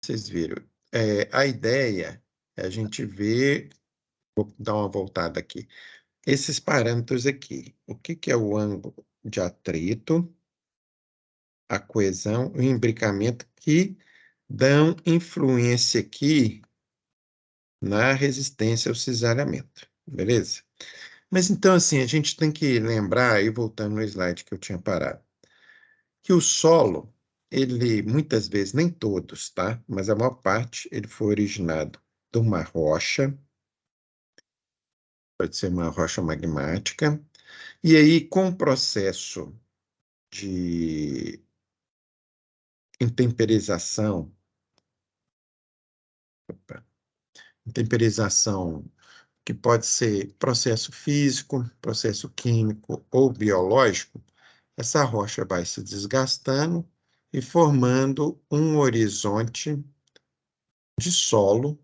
Vocês viram. A ideia é a gente ver, vou dar uma voltada aqui, esses parâmetros aqui. O que que é o ângulo de atrito, a coesão e o imbricamento que dão influência aqui na resistência ao cisalhamento, beleza? Mas então, assim, a gente tem que lembrar, aí voltando no slide que eu tinha parado, que o solo, ele, muitas vezes, nem todos, tá? Mas a maior parte, ele foi originado de uma rocha, pode ser uma rocha magmática, e aí, com o processo de intemperização, opa, intemperização que pode ser processo físico, processo químico ou biológico, essa rocha vai se desgastando e formando um horizonte de solo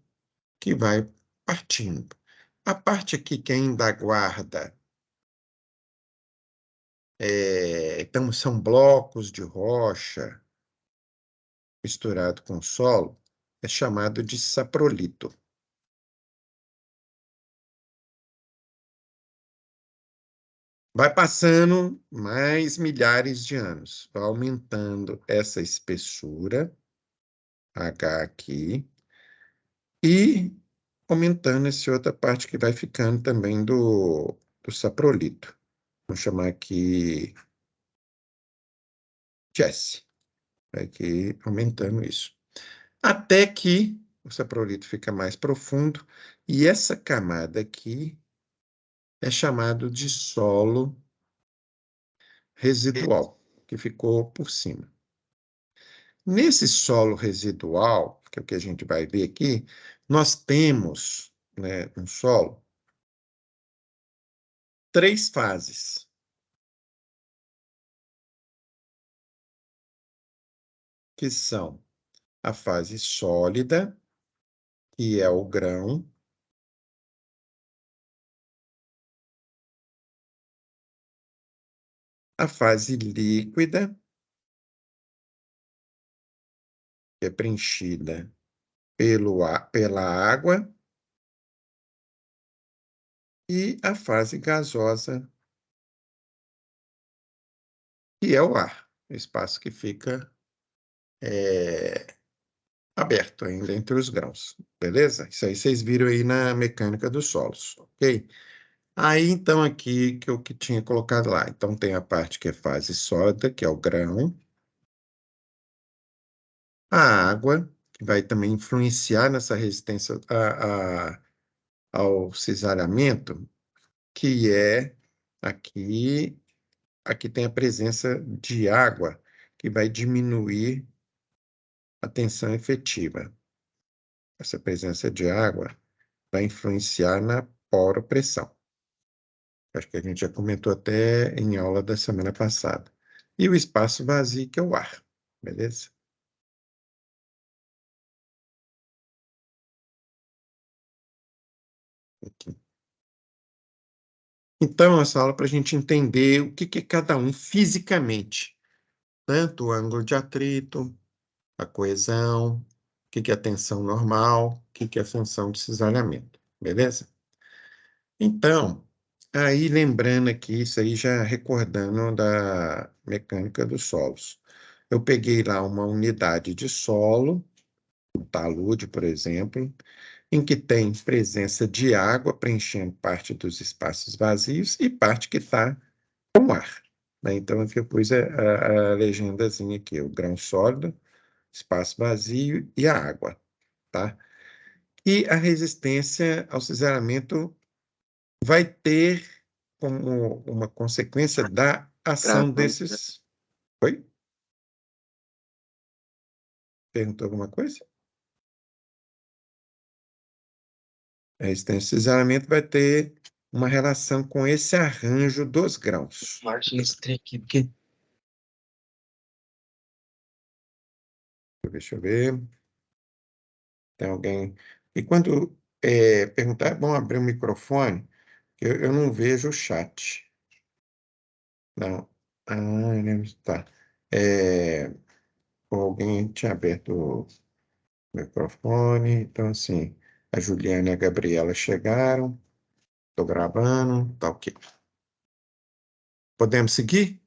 que vai partindo. A parte aqui que ainda guarda, então são blocos de rocha misturado com solo, é chamado de saprolito. Vai passando mais milhares de anos, vai aumentando essa espessura, H aqui, e aumentando essa outra parte que vai ficando também do saprolito. Vou chamar aqui Jesse. Vai aqui aumentando isso. Até que o saprolito fica mais profundo e essa camada aqui é chamado de solo residual, que ficou por cima. Nesse solo residual, que é o que a gente vai ver aqui, nós temos, né, um solo, três fases. Que são a fase sólida, que é o grão, a fase líquida, que é preenchida pela água, e a fase gasosa, que é o ar, o espaço que fica aberto ainda entre os grãos, beleza? Isso aí vocês viram aí na mecânica dos solos, ok? Aí, então, aqui que eu que tinha colocado lá. Então, tem a parte que é fase sólida, que é o grão, a água, que vai também influenciar nessa resistência ao cisalhamento, que é aqui tem a presença de água, que vai diminuir a tensão efetiva. Essa presença de água vai influenciar na poropressão. Acho que a gente já comentou até em aula da semana passada. E o espaço vazio, que é o ar, beleza? Aqui. Então, essa aula para a gente entender o que que é cada um fisicamente, tanto o ângulo de atrito, a coesão, o que que é a tensão normal, o que que é a função de cisalhamento, beleza? Então, aí lembrando aqui, isso aí já recordando da mecânica dos solos. Eu peguei lá uma unidade de solo, o talude, por exemplo, em que tem presença de água preenchendo parte dos espaços vazios e parte que está com ar, né? Então, aqui eu pus a legendazinha aqui, o grão sólido, espaço vazio e a água, tá? E a resistência ao cisalhamento vai ter como uma consequência da ação Gravando. desses... Oi? Perguntou alguma coisa? A resistência ao cisalhamento vai ter uma relação com esse arranjo dos grãos. Margem extra aqui, porque Deixa eu ver. Tem alguém. E quando perguntar, vamos abrir o microfone, que eu não vejo o chat. Não. Ah, tá. É, alguém tinha aberto. Microfone. Então, assim, a Juliana e a Gabriela chegaram. Estou gravando. Tá ok. Podemos seguir?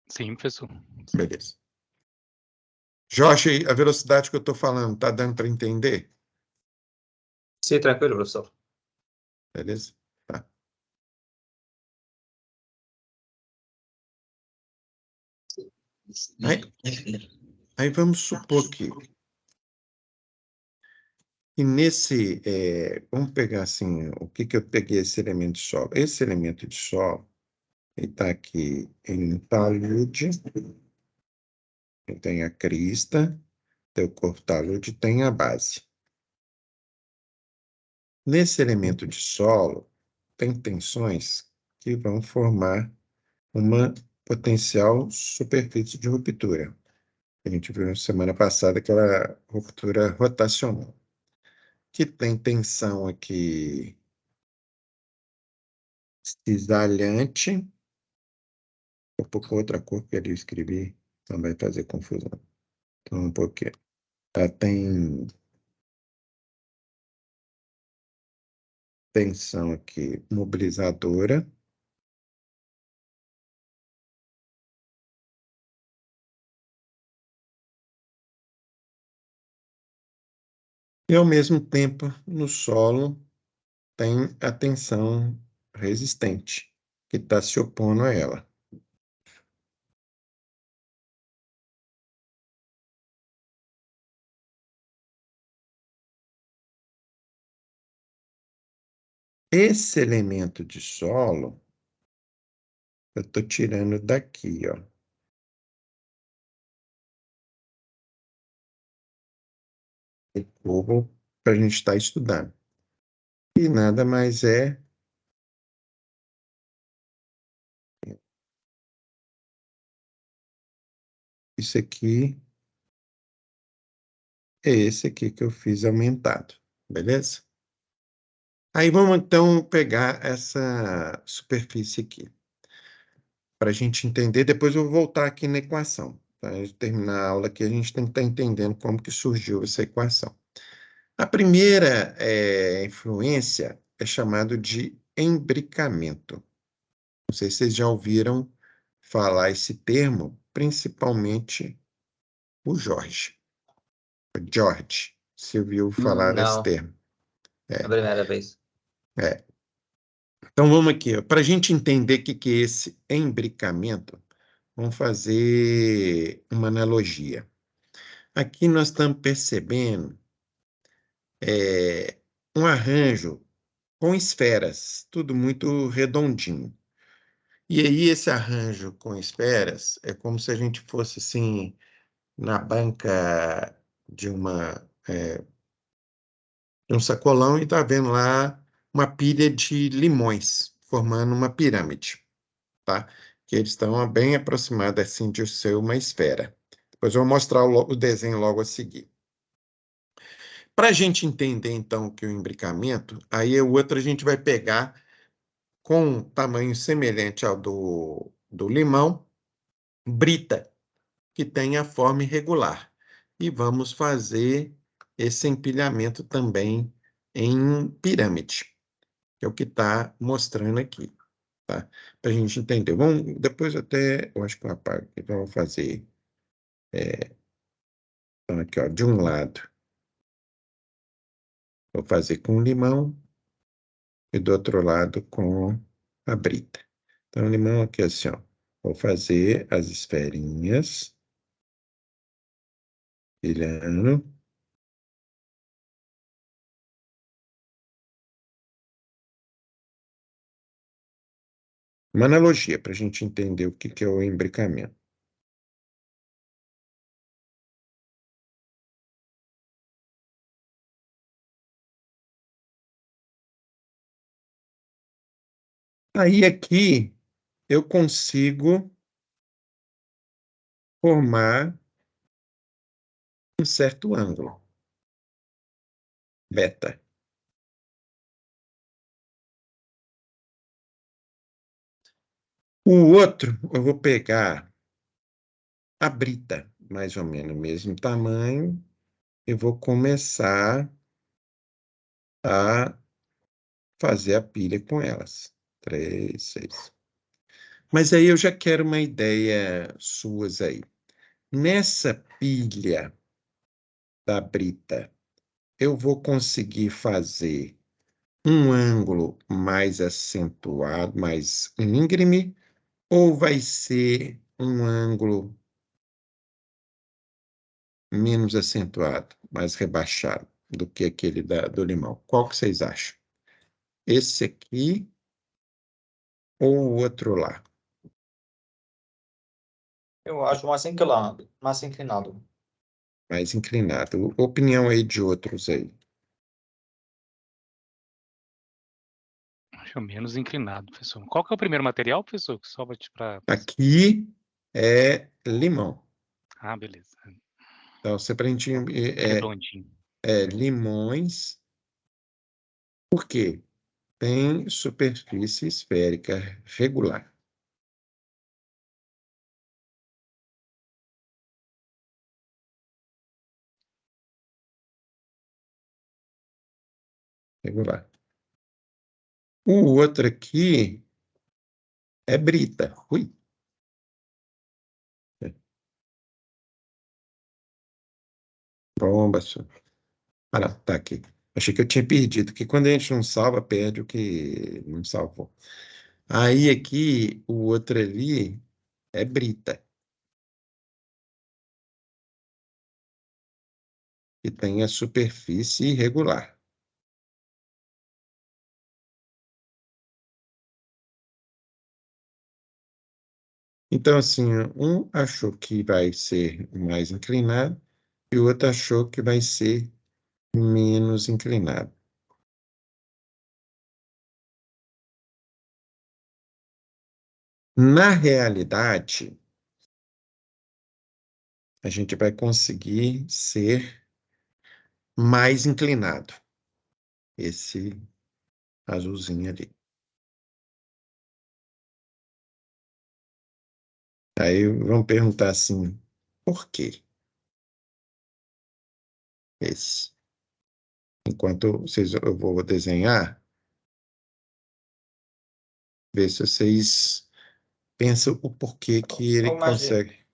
Sim, professor. Beleza. Jorge, a velocidade que eu estou falando, tá dando para entender? Sim, tranquilo, professor. Beleza? Tá. Aí vamos supor que e nesse, vamos pegar assim, o que que eu peguei esse elemento de solo? Esse elemento de solo, ele está aqui em talude, ele tem a crista, tem o corpo talude, tem a base. Nesse elemento de solo, tem tensões que vão formar uma potencial superfície de ruptura. A gente viu semana passada aquela ruptura rotacional, que tem tensão aqui cisalhante, um pouco outra cor que ali eu escrevi, não vai fazer confusão. Então, um pouquinho. Tá, tem tensão aqui mobilizadora. E, ao mesmo tempo, no solo, tem a tensão resistente, que está se opondo a ela. Esse elemento de solo, eu estou tirando daqui, ó. O cubo para a gente estar estudando. E nada mais é isso aqui, é esse aqui que eu fiz aumentado, beleza? Aí vamos então pegar essa superfície aqui, para a gente entender. Depois eu vou voltar aqui na equação. Para terminar a aula aqui, a gente tem que estar entendendo como que surgiu essa equação. A primeira influência é chamado de embricamento. Não sei se vocês já ouviram falar esse termo, principalmente o Jorge. O George, você ouviu falar desse Não, termo? a primeira vez. É. Então vamos aqui, para a gente entender o que que é esse embricamento, vamos fazer uma analogia. Aqui nós estamos percebendo um arranjo com esferas, tudo muito redondinho. E aí esse arranjo com esferas é como se a gente fosse assim na banca de um sacolão e está vendo lá uma pilha de limões formando uma pirâmide, tá? Que eles estão bem aproximados assim de ser uma esfera. Depois eu vou mostrar o desenho logo a seguir. Para a gente entender, então, que o imbricamento, aí o outro a gente vai pegar com um tamanho semelhante ao do limão, brita, que tem a forma irregular. E vamos fazer esse empilhamento também em pirâmide, que é o que está mostrando aqui, tá? Para a gente entender. Vamos, depois até, eu acho que eu apago aqui, então eu vou fazer então aqui, ó, de um lado, vou fazer com limão e do outro lado com a brita. Então, limão aqui assim, ó. Vou fazer as esferinhas, pilhando. Uma analogia para a gente entender o que que é o imbricamento. Aí aqui eu consigo formar um certo ângulo, beta. O outro, eu vou pegar a brita. mais ou menos o mesmo tamanho, e vou começar a fazer a pilha com elas. 3, 6. Mas aí eu já quero uma ideia suas aí. Nessa pilha da brita, eu vou conseguir fazer um ângulo mais acentuado, mais íngreme, ou vai ser um ângulo menos acentuado, mais rebaixado do que aquele do limão? Qual que vocês acham? Esse aqui ou o outro lá? Eu acho mais inclinado, mais inclinado. Mais inclinado. Opinião aí de outros aí. Acho menos inclinado, professor. Qual que é o primeiro material, professor? Só para... Aqui é limão. Ah, beleza. Então, se a gente Redondinho. limões, por quê? Tem superfície esférica regular. Regular. O outro aqui é brita. Ui. Bomba, senhor. Ah, não, tá aqui. Achei que eu tinha perdido, que quando a gente não salva, perde o que não salvou. Aí aqui, o outro ali é brita, que tem a superfície irregular. Então, assim, um achou que vai ser mais inclinado e o outro achou que vai ser menos inclinado. Na realidade, a gente vai conseguir ser mais inclinado. Esse azulzinho ali. Aí vão perguntar assim, por quê esse? Enquanto eu vou desenhar, ver se vocês pensam o porquê que ele consegue.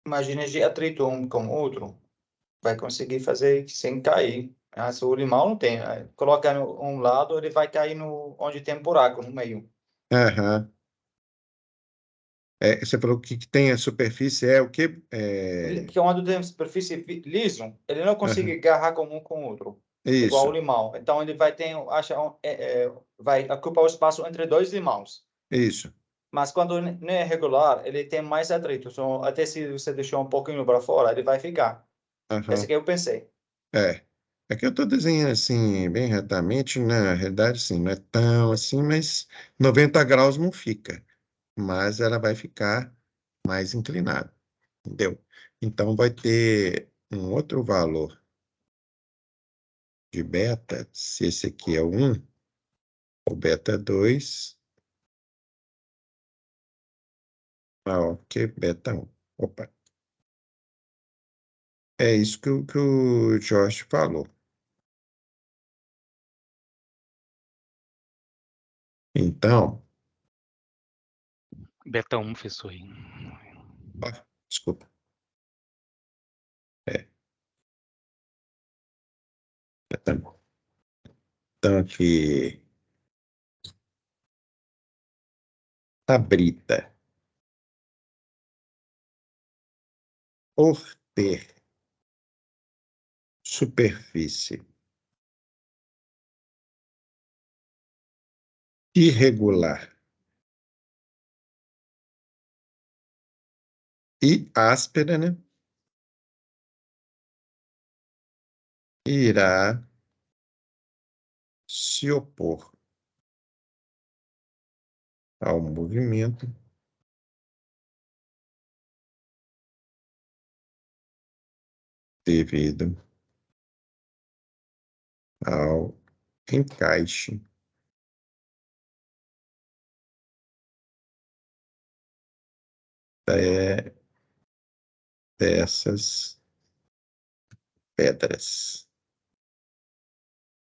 Imagina de atrito um com o outro, vai conseguir fazer sem cair. Ah, se o limão não tem, coloca no um lado, ele vai cair no onde tem um buraco no meio. Aham. Você falou que tem a superfície, é o quê? Que onde tem superfície liso, ele não consegue Aham. agarrar com um com o outro, igual o Isso, limão. Então ele vai ter, vai ocupar o espaço entre dois limões. isso. Mas quando não é regular, ele tem mais atrito. Então, até se você deixar um pouquinho para fora, ele vai ficar. Esse Aham. que eu pensei. É. É que eu estou desenhando assim, bem retamente, na realidade, sim, não é tão assim, mas 90 graus não fica. Mas ela vai ficar mais inclinada, entendeu? Então vai ter um outro valor de beta, se esse aqui é 1, o beta é 2, ok, beta 1. Opa, é isso que o Jorge falou. Então, Beta 1, professor. ó, desculpa, é, beta 1. Então aqui, a brita, por ter superfície irregular e áspera, né, irá se opor ao movimento devido ao encaixe dessas pedras.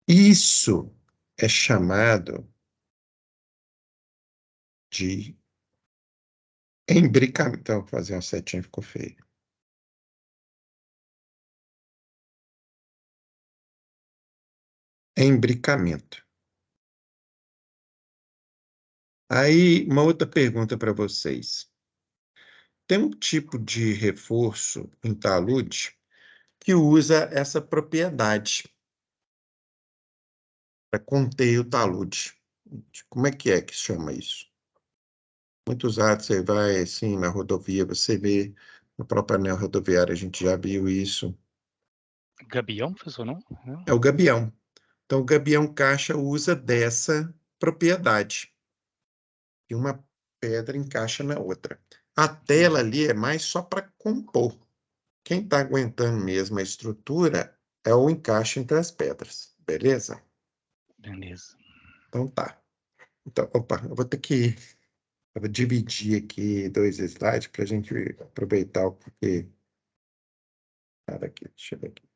Isso é chamado de embricamento. Então, vou fazer uma setinha, ficou feio. Embricamento. Aí, uma outra pergunta para vocês. Tem um tipo de reforço em talude que usa essa propriedade para conter o talude. Como é que chama isso? Muito usado, você vai assim na rodovia, você vê no próprio anel rodoviário, a gente já viu isso. Gabião, professor, não? Não? É o gabião. Então, o gabião caixa usa dessa propriedade. E uma pedra encaixa na outra. A tela Entendi. ali é mais só para compor. Quem está aguentando mesmo a estrutura é o encaixe entre as pedras. Beleza? Beleza. Então tá. Então, opa, eu vou dividir aqui dois slides para a gente aproveitar o que. Cara, aqui, deixa eu ver aqui.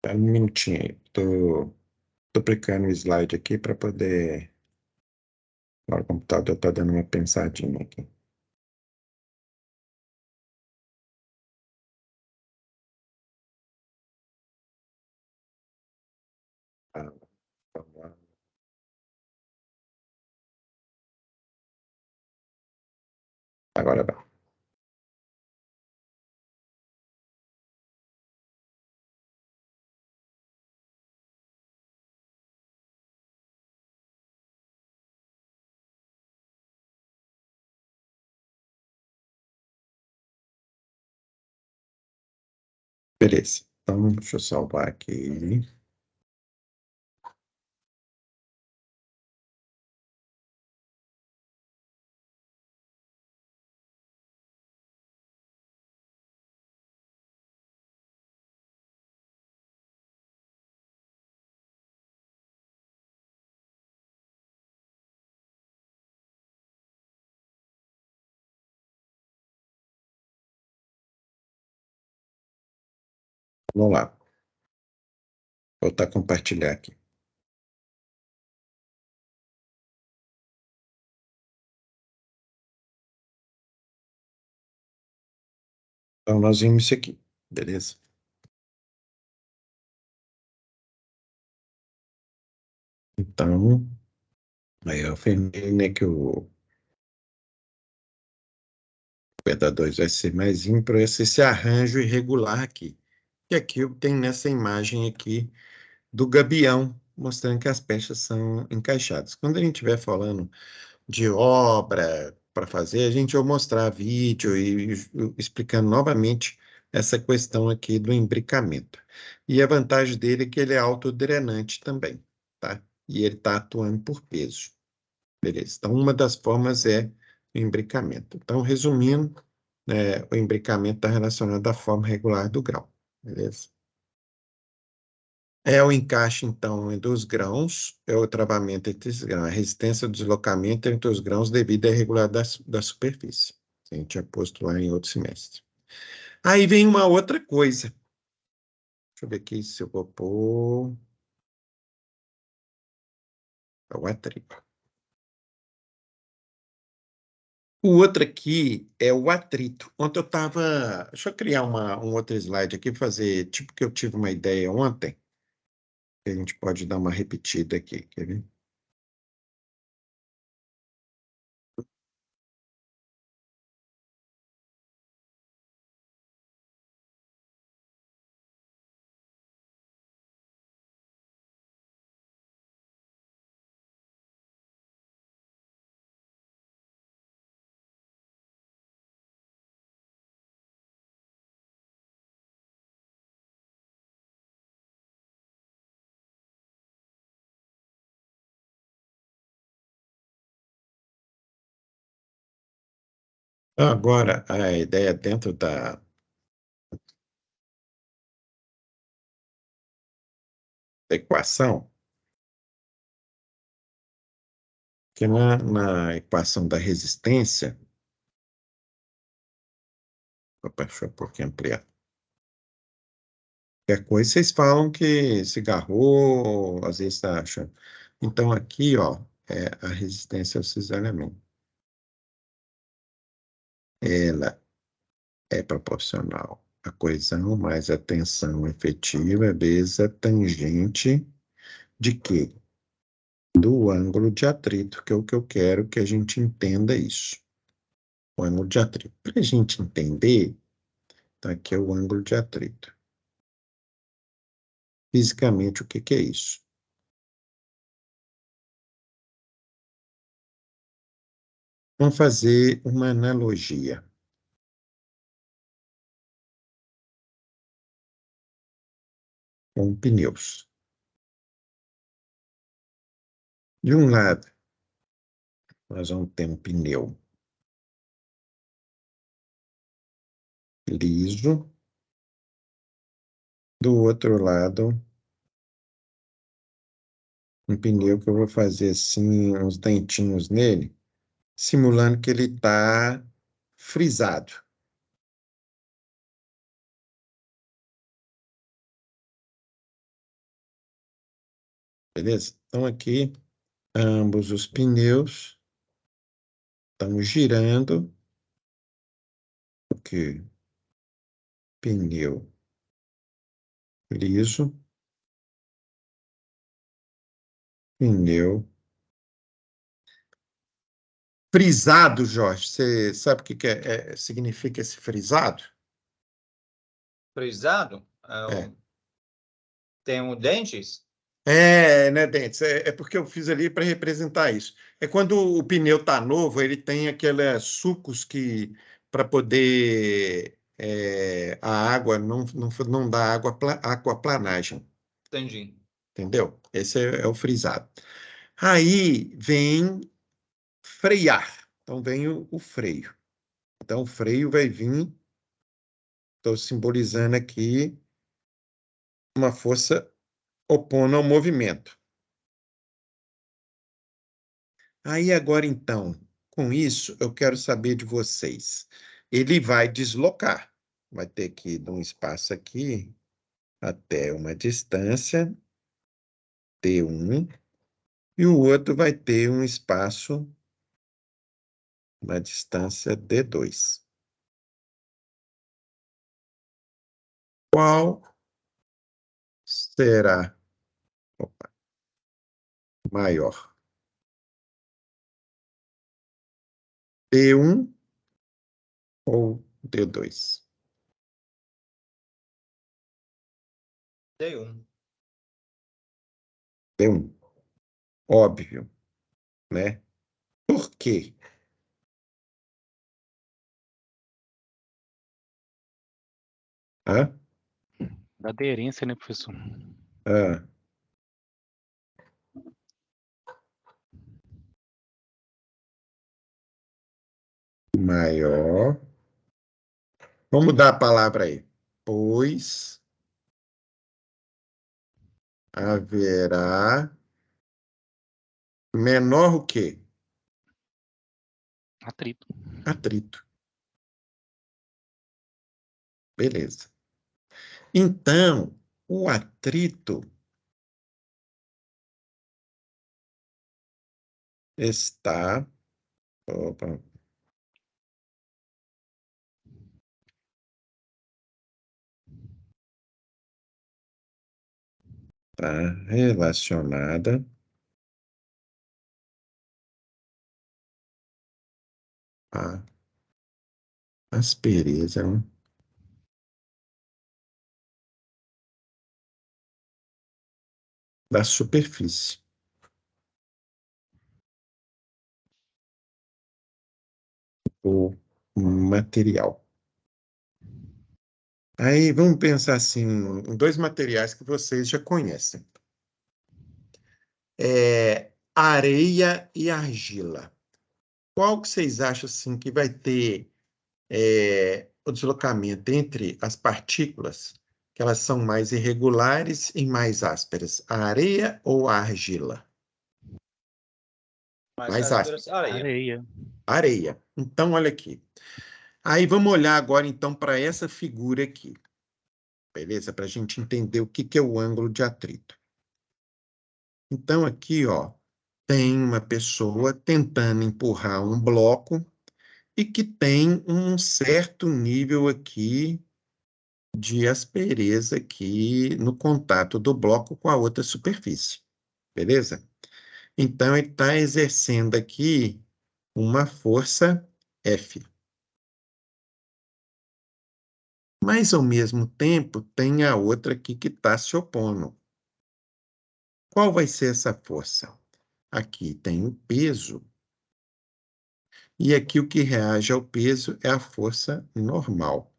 Tá um minutinho aí. Tô duplicando o slide aqui para poder. Agora o computador está dando uma pensadinha aqui. Ah, vamos lá. Agora vai. Beleza. Então, deixa eu salvar aqui. Vamos lá. Vou voltar a compartilhar aqui. Então, nós vimos isso aqui. Beleza? Então, aí eu afirmei, né, que o beta 2 vai ser mais ímpar, esse arranjo irregular aqui. E aqui eu tenho nessa imagem aqui do gabião, mostrando que as peças são encaixadas. Quando a gente estiver falando de obra para fazer, a gente vai mostrar vídeo e explicando novamente essa questão aqui do imbricamento. E a vantagem dele é que ele é autodrenante também, tá? E ele está atuando por peso. Beleza. Então, uma das formas é o imbricamento. Então, resumindo, o imbricamento está relacionado à forma regular do grão. Beleza? É o encaixe, então, dos grãos, é o travamento entre os grãos, a resistência do deslocamento entre os grãos devido à irregularidade da superfície. A gente tinha posto lá em outro semestre. Aí vem uma outra coisa. Deixa eu ver aqui se eu vou pôr. É o atrito. O outro aqui é o atrito. Ontem eu estava. Deixa eu criar um outro slide aqui, fazer tipo que eu tive uma ideia ontem, que a gente pode dar uma repetida aqui. Quer ver? Agora, a ideia dentro da equação, que na equação da resistência, opa, deixa eu um pouquinho ampliar. Qualquer coisa, vocês falam que se agarrou, às vezes está achando. Então, aqui, ó, é a resistência ao cisalhamento. Ela é proporcional à coesão mais a tensão efetiva vezes a tangente de quê? Do ângulo de atrito, que é o que eu quero que a gente entenda isso. O ângulo de atrito. Para a gente entender, tá aqui é o ângulo de atrito. Fisicamente, o que que é isso? Vamos fazer uma analogia. Com pneus. De um lado, nós vamos ter um pneu liso. Do outro lado, um pneu que eu vou fazer assim, uns dentinhos nele, simulando que ele está frisado. Beleza? Então, aqui, ambos os pneus estão girando. Aqui, pneu liso, pneu frisado, Jorge. Você sabe o que significa esse frisado? Frisado, É. tem dentes? Né, Dentes? É porque eu fiz ali para representar isso. É quando o pneu está novo, ele tem aqueles sucos que, para poder a água não dá aquaplanagem, Entendi. entendeu? Esse é o frisado. Aí vem frear. Então vem o freio. Então o freio vai vir, estou simbolizando aqui uma força opondo ao movimento. Aí agora então, com isso, eu quero saber de vocês. Ele vai deslocar, vai ter que ir de um espaço aqui até uma distância T1, e o outro vai ter um espaço, uma distância D2. Qual será, opa, maior? T1 ou D2? D1. T1. Óbvio, né? Por quê? Hã? Da aderência, né, professor? Ah. Maior. Vamos mudar a palavra aí. Pois haverá menor o quê? Atrito. Atrito. Beleza. Então, o atrito está. Opa, tá relacionada à aspereza da superfície. O material. Aí vamos pensar assim, em dois materiais que vocês já conhecem. Areia e argila. Qual que vocês acham assim, que vai ter o deslocamento entre as partículas que elas são mais irregulares e mais ásperas? A areia ou a argila? Mais ásperas. Areia. Areia. Areia. Então, olha aqui. Aí vamos olhar agora, então, para essa figura aqui. Beleza? Para a gente entender o que é o ângulo de atrito. Então, aqui, ó, tem uma pessoa tentando empurrar um bloco e que tem um certo nível aqui de aspereza aqui no contato do bloco com a outra superfície. Beleza? Então, ele está exercendo aqui uma força F. Mas, ao mesmo tempo, tem a outra aqui que está se opondo. Qual vai ser essa força? Aqui tem o peso. E aqui o que reage ao peso é a força normal.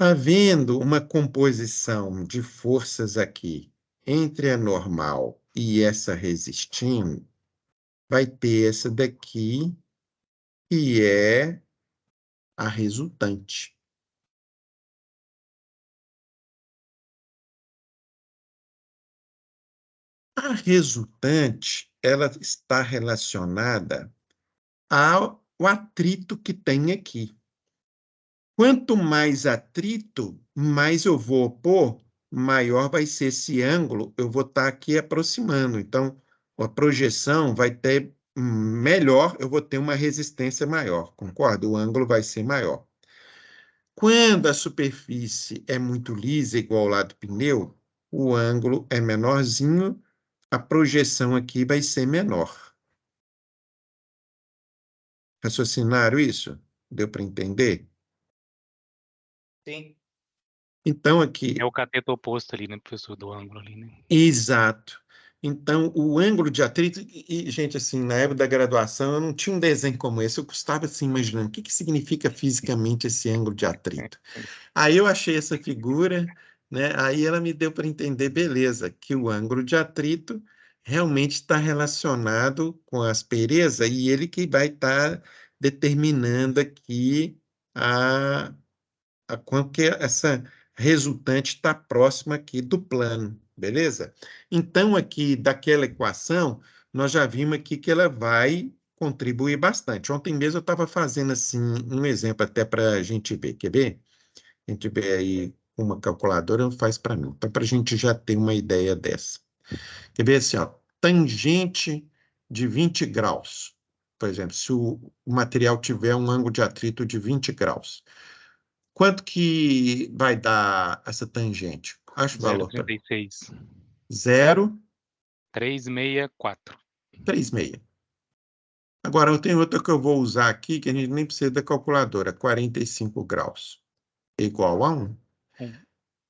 Havendo uma composição de forças aqui entre a normal e essa resistindo, vai ter essa daqui, que é a resultante. A resultante, ela está relacionada ao atrito que tem aqui. Quanto mais atrito, mais eu vou opor, maior vai ser esse ângulo, eu vou estar aqui aproximando. Então, a projeção vai ter melhor, eu vou ter uma resistência maior, concorda? O ângulo vai ser maior. Quando a superfície é muito lisa, igual lá do pneu, o ângulo é menorzinho, a projeção aqui vai ser menor. Raciocinaram isso? Deu para entender? Sim. Então, aqui, É o cateto oposto ali, né, professor, do ângulo ali, né? exato. Então, o ângulo de atrito, gente, assim, na época da graduação, eu não tinha um desenho como esse, eu estava assim, imaginando, o que significa fisicamente esse ângulo de atrito? Aí eu achei essa figura, né? Aí ela me deu para entender, beleza, que o ângulo de atrito realmente está relacionado com a aspereza e ele que vai estar determinando aqui a quanto que essa resultante está próxima aqui do plano, beleza? Então, aqui daquela equação, nós já vimos aqui que ela vai contribuir bastante. Ontem mesmo eu estava fazendo assim um exemplo até para a gente ver, quer ver? A gente vê aí uma calculadora, faz para mim, então para a gente já ter uma ideia dessa. Quer ver assim, ó, tangente de 20 graus. Por exemplo, se o material tiver um ângulo de atrito de 20 graus. Quanto que vai dar essa tangente? Acho o valor para 0,36. 364. 0,36. Agora, eu tenho outra que eu vou usar aqui, que a gente nem precisa da calculadora, 45 graus. É igual a 1.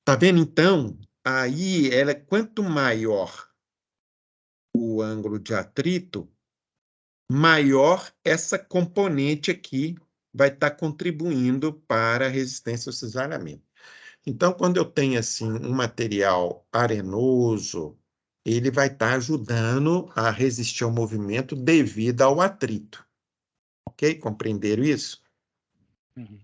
Tá vendo, então? Aí, ela, quanto maior o ângulo de atrito, maior essa componente aqui vai estar contribuindo para a resistência ao cisalhamento. Então, quando eu tenho assim um material arenoso, ele vai estar ajudando a resistir ao movimento devido ao atrito. Ok? Compreenderam isso? Uhum.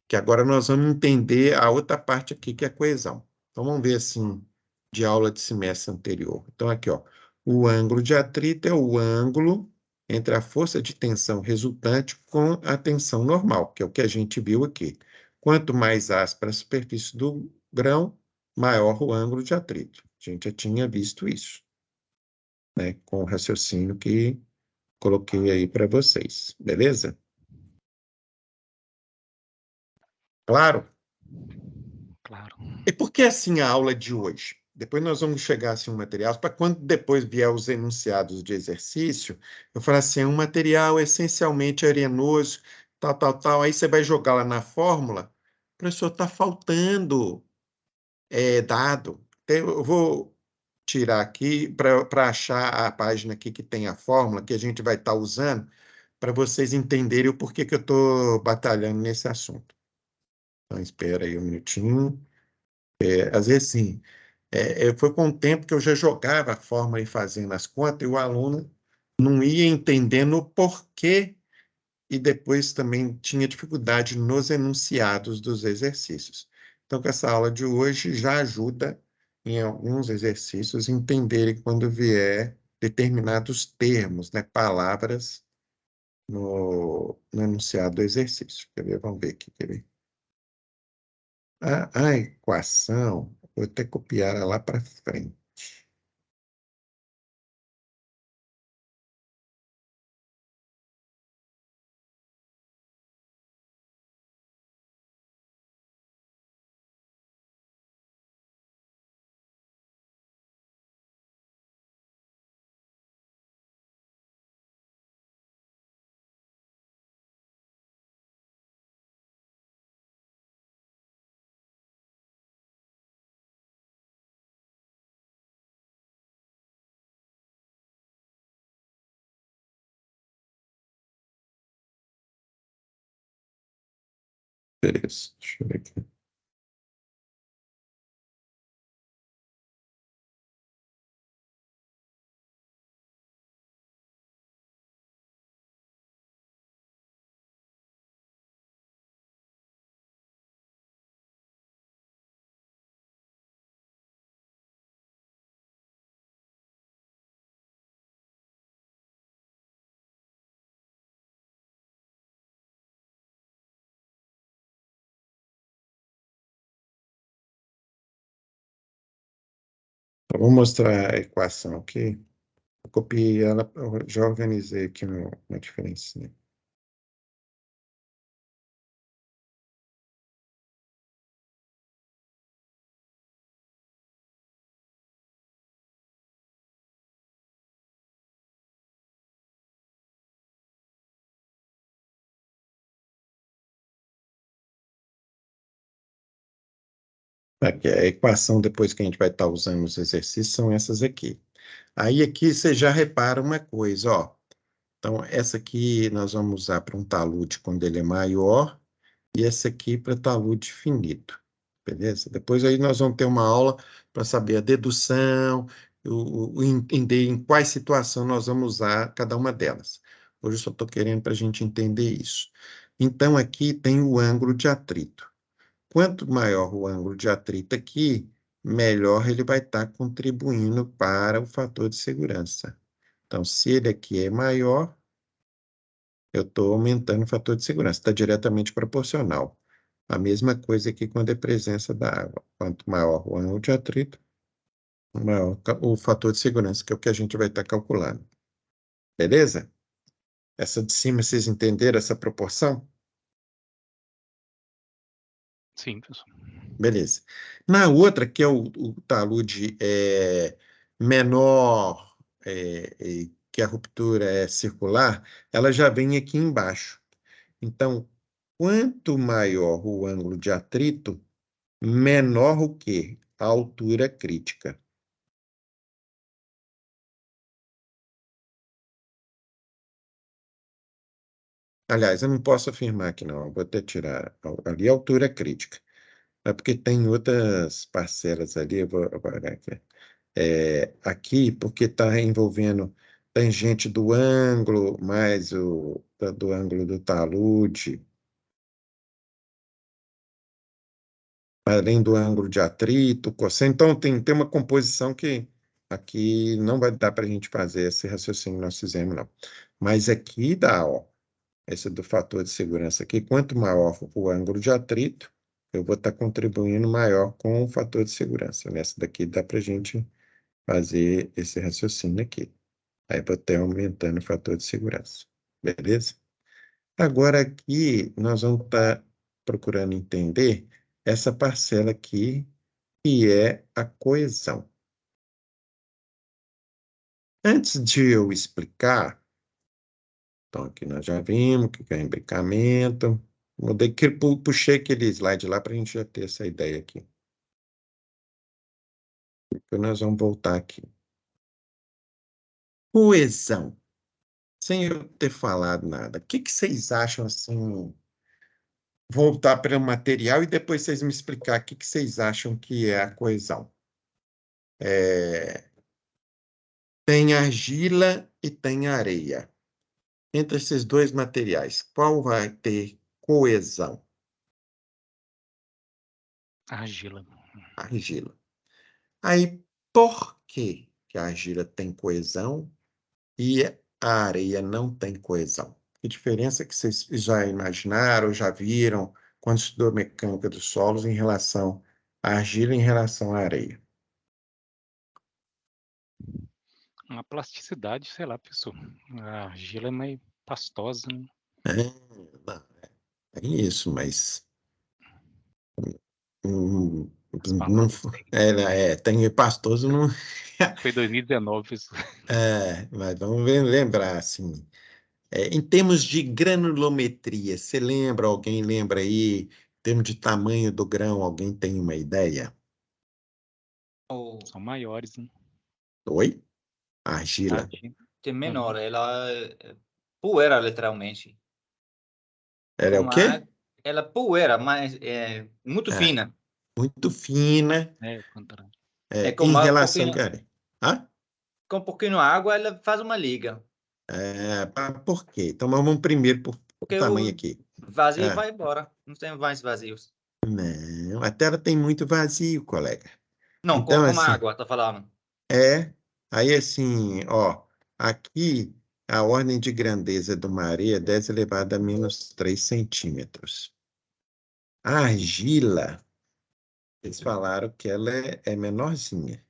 Que agora nós vamos entender a outra parte aqui, que é a coesão. Então, vamos ver assim, de aula de semestre anterior. Então, aqui, ó, o ângulo de atrito é o ângulo entre a força de tensão resultante com a tensão normal, que é o que a gente viu aqui. Quanto mais áspera a superfície do grão, maior o ângulo de atrito. A gente já tinha visto isso, né, com o raciocínio que coloquei aí para vocês, beleza? Claro? Claro. E por que assim a aula de hoje? Depois nós vamos chegar assim, um material, para quando depois vier os enunciados de exercício, eu falar assim, é um material essencialmente arenoso, tal, tal, tal, aí você vai jogar lá na fórmula, professor, está faltando dado. Então, eu vou tirar aqui para achar a página aqui que tem a fórmula que a gente vai estar usando para vocês entenderem o porquê que eu estou batalhando nesse assunto. Então, espera aí um minutinho. Às vezes, sim. Foi com o tempo que eu já jogava a fórmula e fazendo as contas, e o aluno não ia entendendo o porquê e depois também tinha dificuldade nos enunciados dos exercícios. Então, com essa aula de hoje já ajuda em alguns exercícios entenderem quando vier determinados termos, né, palavras no enunciado do exercício. Quer ver? Vamos ver aqui. Quer ver? A equação, vou até copiar ela lá para frente. Beleza, deixa eu ver aqui. Eu vou mostrar a equação aqui. Eu copiei ela, eu já organizei aqui uma diferencinha. Aqui, a equação, depois que a gente vai estar usando os exercícios, são essas aqui. Aí aqui você já repara uma coisa, ó. Então, essa aqui nós vamos usar para um talude quando ele é maior, e essa aqui para talude finito, beleza? Depois aí nós vamos ter uma aula para saber a dedução, entender em quais situações nós vamos usar cada uma delas. Hoje eu só estou querendo para a gente entender isso. Então, aqui tem o ângulo de atrito. Quanto maior o ângulo de atrito aqui, melhor ele vai estar contribuindo para o fator de segurança. Então, se ele aqui é maior, eu estou aumentando o fator de segurança, está diretamente proporcional. A mesma coisa aqui quando é presença da água. Quanto maior o ângulo de atrito, maior o fator de segurança, que é o que a gente vai estar calculando. Beleza? Essa de cima, vocês entenderam essa proporção? Sim, professor. Beleza. Na outra, que é o talude menor, que a ruptura é circular, ela já vem aqui embaixo. Então, quanto maior o ângulo de atrito, menor o quê? A altura crítica. Aliás, eu não posso afirmar aqui, não. Eu vou até tirar ali a altura crítica. É porque tem outras parcelas ali, eu vou olhar aqui. Aqui, porque está envolvendo tangente do ângulo, mais do ângulo do talude, além do ângulo de atrito, cosseno. Então, tem uma composição que aqui não vai dar para a gente fazer esse raciocínio que nós fizemos, não. Mas aqui dá, ó, esse do fator de segurança aqui, quanto maior o ângulo de atrito, eu vou estar contribuindo maior com o fator de segurança. Nessa daqui dá para a gente fazer esse raciocínio aqui. Aí vou até aumentando o fator de segurança. Beleza? Agora aqui nós vamos estar procurando entender essa parcela aqui, que é a coesão. Antes de eu explicar, então aqui nós já vimos o que é imbricamento. Puxei aquele slide lá para a gente já ter essa ideia aqui. Depois nós vamos voltar aqui. Coesão. Sem eu ter falado nada. O que vocês acham assim? Voltar para o material e depois vocês me explicar o que vocês acham que é a coesão. Tem argila e tem areia. Entre esses dois materiais, qual vai ter coesão? Argila. Argila. Aí, por que que a argila tem coesão e a areia não tem coesão? Que diferença que vocês já imaginaram, já viram quando estudou mecânica dos solos em relação à argila em relação à areia? A plasticidade, sei lá, pessoal. A argila é mais pastosa, né? Não, é isso, mas hum, As não, palavras técnicas. tem pastoso, não. Foi 2019, pessoal. Mas vamos lembrar, assim, em termos de granulometria, você lembra, alguém lembra aí, em termos de tamanho do grão, alguém tem uma ideia? São maiores, né? Oi? A Argila. argila. Tem menor, ela é poeira, literalmente. Ela é o Com quê? a, ela poeira, mas é muito É, fina. muito fina, É, contrário. É em com relação à areia. Ah? com um pouquinho de água, ela faz uma liga. Por quê? Então vamos primeiro por Porque tamanho o aqui. vazio Ah, vai embora. Não tem mais vazios. não, a Terra tem muito vazio, colega. Não, Então, como a assim, água, tá falando. é. Aí, assim, ó, aqui a ordem de grandeza de uma areia é 10 elevado a menos 3 centímetros. A argila, eles falaram que ela é menorzinha.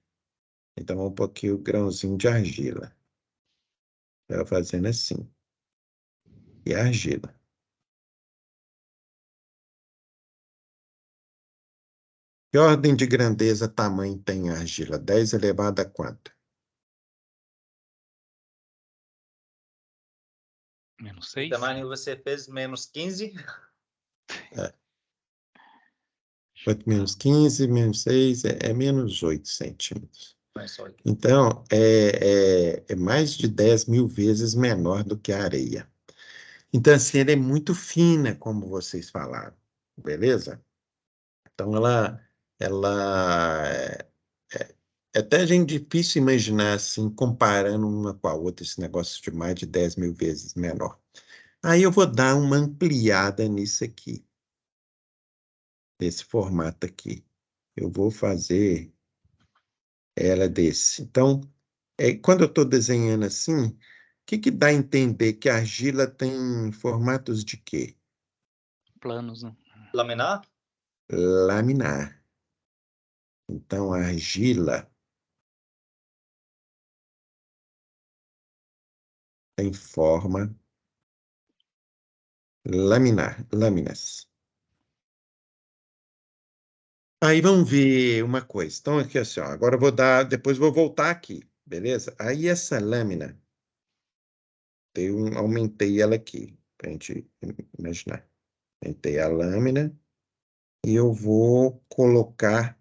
Então, vamos pôr aqui o grãozinho de argila. Ela fazendo assim. E a argila. Que ordem de grandeza, tamanho tem a argila? 10 elevado a quanto? Menos Que 6. tamanho você fez? Menos 15? É. Quanto menos 15, menos 6, é menos 8 centímetros. Mas só aqui. Então, é mais de 10 mil vezes menor do que a areia. Então, assim, ela é muito fina, como vocês falaram, beleza? Então, ela é até gente difícil imaginar, assim, comparando uma com a outra, esse negócio de mais de 10 mil vezes menor. Aí eu vou dar uma ampliada nisso aqui, desse formato aqui. Eu vou fazer ela desse. Então, quando eu estou desenhando assim, o que dá a entender que a argila tem formatos de quê? Planos, né? Laminar? Laminar. Então, a argila tem forma laminar, lâminas. Aí vamos ver uma coisa. Então, aqui assim, ó, agora eu vou dar, depois vou voltar aqui, beleza? Aí essa lâmina, aumentei ela aqui, para a gente imaginar. Aumentei a lâmina e eu vou colocar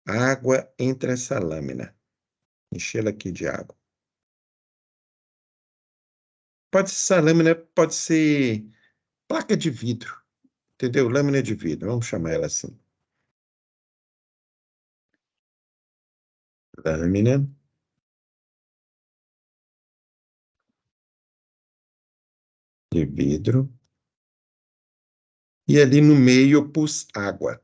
água entre essa lâmina. Enchê-la aqui de água. Essa lâmina pode ser placa de vidro, entendeu? Lâmina de vidro, vamos chamar ela assim. Lâmina de vidro. E ali no meio eu pus água.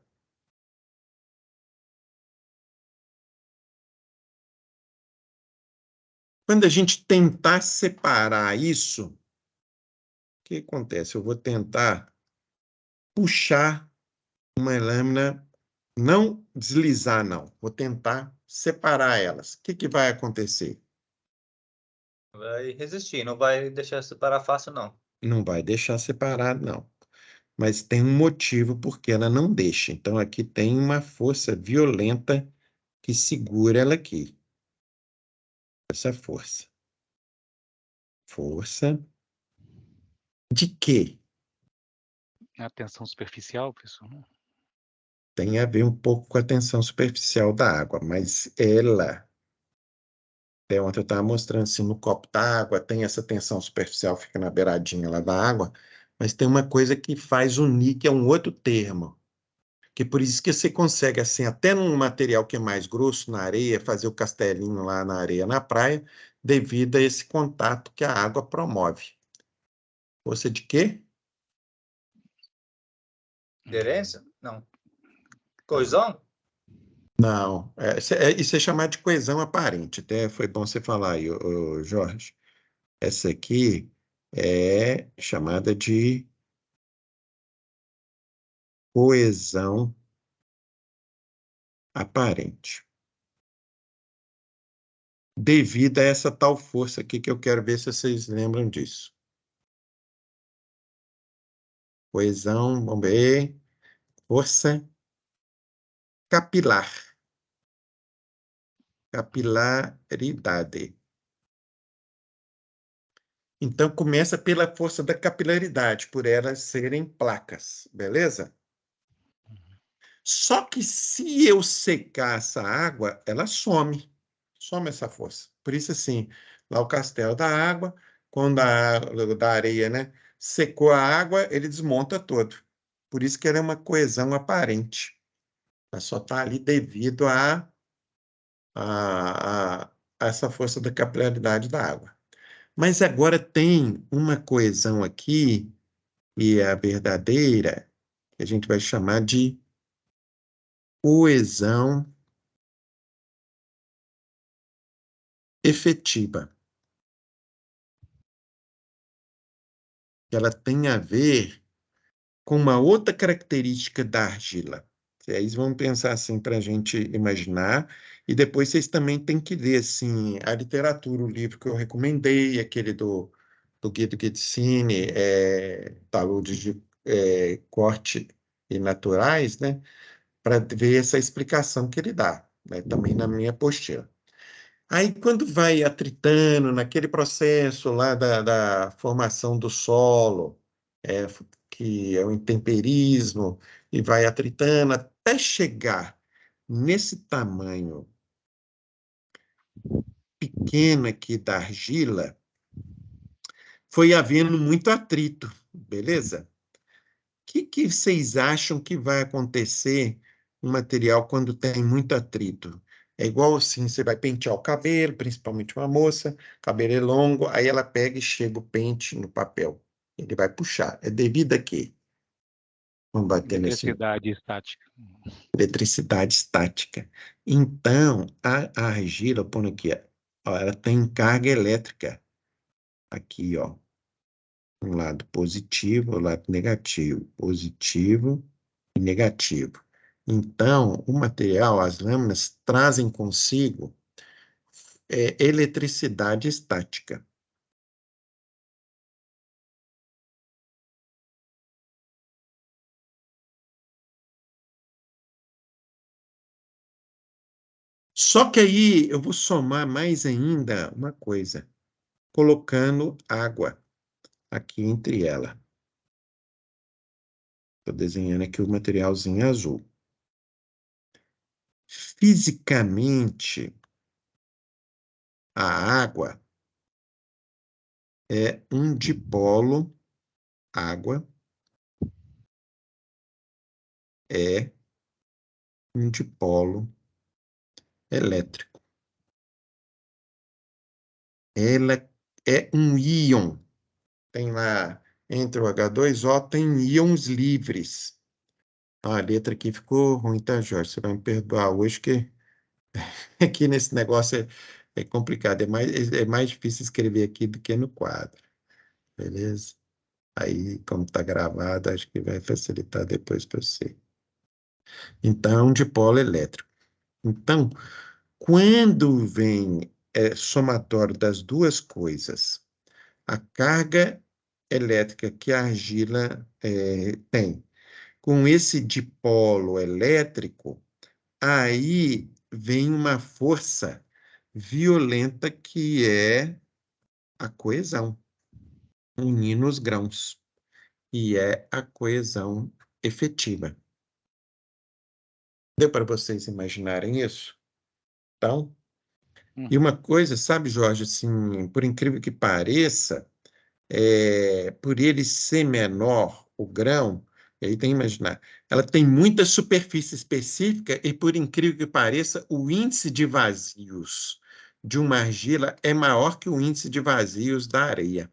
Quando a gente tentar separar isso, o que acontece? Eu vou tentar puxar uma lâmina, não deslizar, não. Vou tentar separar elas. O que vai acontecer? Vai resistir, não vai deixar separar fácil, não. Não vai deixar separado, não. Mas tem um motivo porque ela não deixa. Então, aqui tem uma força violenta que segura ela aqui. Essa força. Força de quê? A tensão superficial, pessoal. Né? Tem a ver um pouco com a tensão superficial da água, mas ela, até ontem eu estava mostrando assim no copo d'água, tem essa tensão superficial, fica na beiradinha lá da água, mas tem uma coisa que faz unir, que é um outro termo, que por isso que você consegue, assim, até num material que é mais grosso, na areia, fazer o castelinho lá na areia, na praia, devido a esse contato que a água promove. Força de quê? Aderência? Não. Coesão? Não, isso é chamado de coesão aparente. Até foi bom você falar aí, ô, Jorge. Essa aqui é chamada de coesão aparente. Devido a essa tal força aqui que eu quero ver se vocês lembram disso. Coesão, vamos ver. Força capilar. Capilaridade. Então, começa pela força da capilaridade, por elas serem placas, beleza? Só que se eu secar essa água, ela some. Some essa força. Por isso, assim, lá o castelo da água, quando da areia, né, secou a água, ele desmonta todo. Por isso que ela é uma coesão aparente. Ela só está ali devido a essa força da capilaridade da água. Mas agora tem uma coesão aqui, e é a verdadeira, que a gente vai chamar de coesão efetiva. Ela tem a ver com uma outra característica da argila. Aí vamos pensar assim para a gente imaginar, e depois vocês também têm que ler assim, a literatura, o livro que eu recomendei, aquele do Guido Guedicini, Taludes de Corte e Naturais, né? Para ver essa explicação que ele dá, né? Também na minha apostila. Aí, quando vai atritando naquele processo lá da formação do solo, é, que é o intemperismo, e vai atritando até chegar nesse tamanho pequeno aqui da argila, foi havendo muito atrito, beleza? Que vocês acham que vai acontecer no material quando tem muito atrito? É igual assim, você vai pentear o cabelo, principalmente uma moça, cabelo é longo, aí ela pega e chega o pente no papel. Ele vai puxar. É devido a quê? Vamos bater nesse Eletricidade estática. eletricidade estática. Então, a argila, pondo aqui, ó, ela tem carga elétrica. Aqui, ó. Um lado positivo, um lado negativo. Positivo e negativo. Então, o material, as lâminas, trazem consigo eletricidade estática. Só que aí eu vou somar mais ainda uma coisa, colocando água aqui entre ela. Estou desenhando aqui o materialzinho azul. Fisicamente, a água é um dipolo, água é um dipolo elétrico. Ela é um íon. Tem lá, entre o H2O, tem íons livres. A letra aqui ficou ruim, tá, Jorge? Você vai me perdoar hoje, que aqui nesse negócio é complicado. É mais difícil escrever aqui do que no quadro. Beleza? Aí, como está gravado, acho que vai facilitar depois para você. Então, dipolo elétrico. Então, quando vem somatório das duas coisas, a carga elétrica que a argila tem, com esse dipolo elétrico, aí vem uma força violenta que é a coesão, unindo os grãos, e é a coesão efetiva. Deu para vocês imaginarem isso? Então, e uma coisa, sabe, Jorge, assim, por incrível que pareça, por ele ser menor, o grão, e aí tem que imaginar, ela tem muita superfície específica e, por incrível que pareça, o índice de vazios de uma argila é maior que o índice de vazios da areia.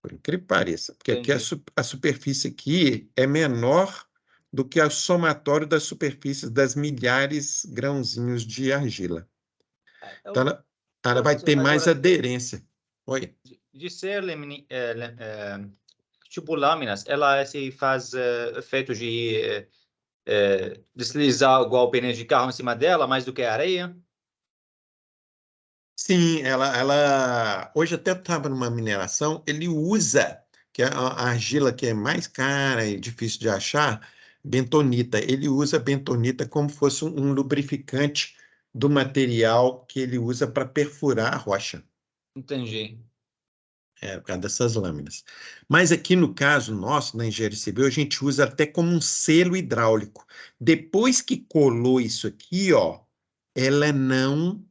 Por incrível que pareça, porque aqui Entendi. a superfície aqui é menor do que o somatório das superfícies das milhares grãozinhos de argila. Então, ela vai Professor, ter mais agora, aderência. Oi? de ser tipo lâminas, ela se faz efeito de deslizar igual pneu de carro em cima dela, mais do que a areia? Sim, ela hoje até estava numa mineração, ele usa, que é a argila que é mais cara e difícil de achar, bentonita. Ele usa bentonita como fosse um lubrificante do material que ele usa para perfurar a rocha. Entendi. Por causa dessas lâminas. Mas aqui no caso nosso, na engenharia civil, a gente usa até como um selo hidráulico. Depois que colou isso aqui, ó, ela não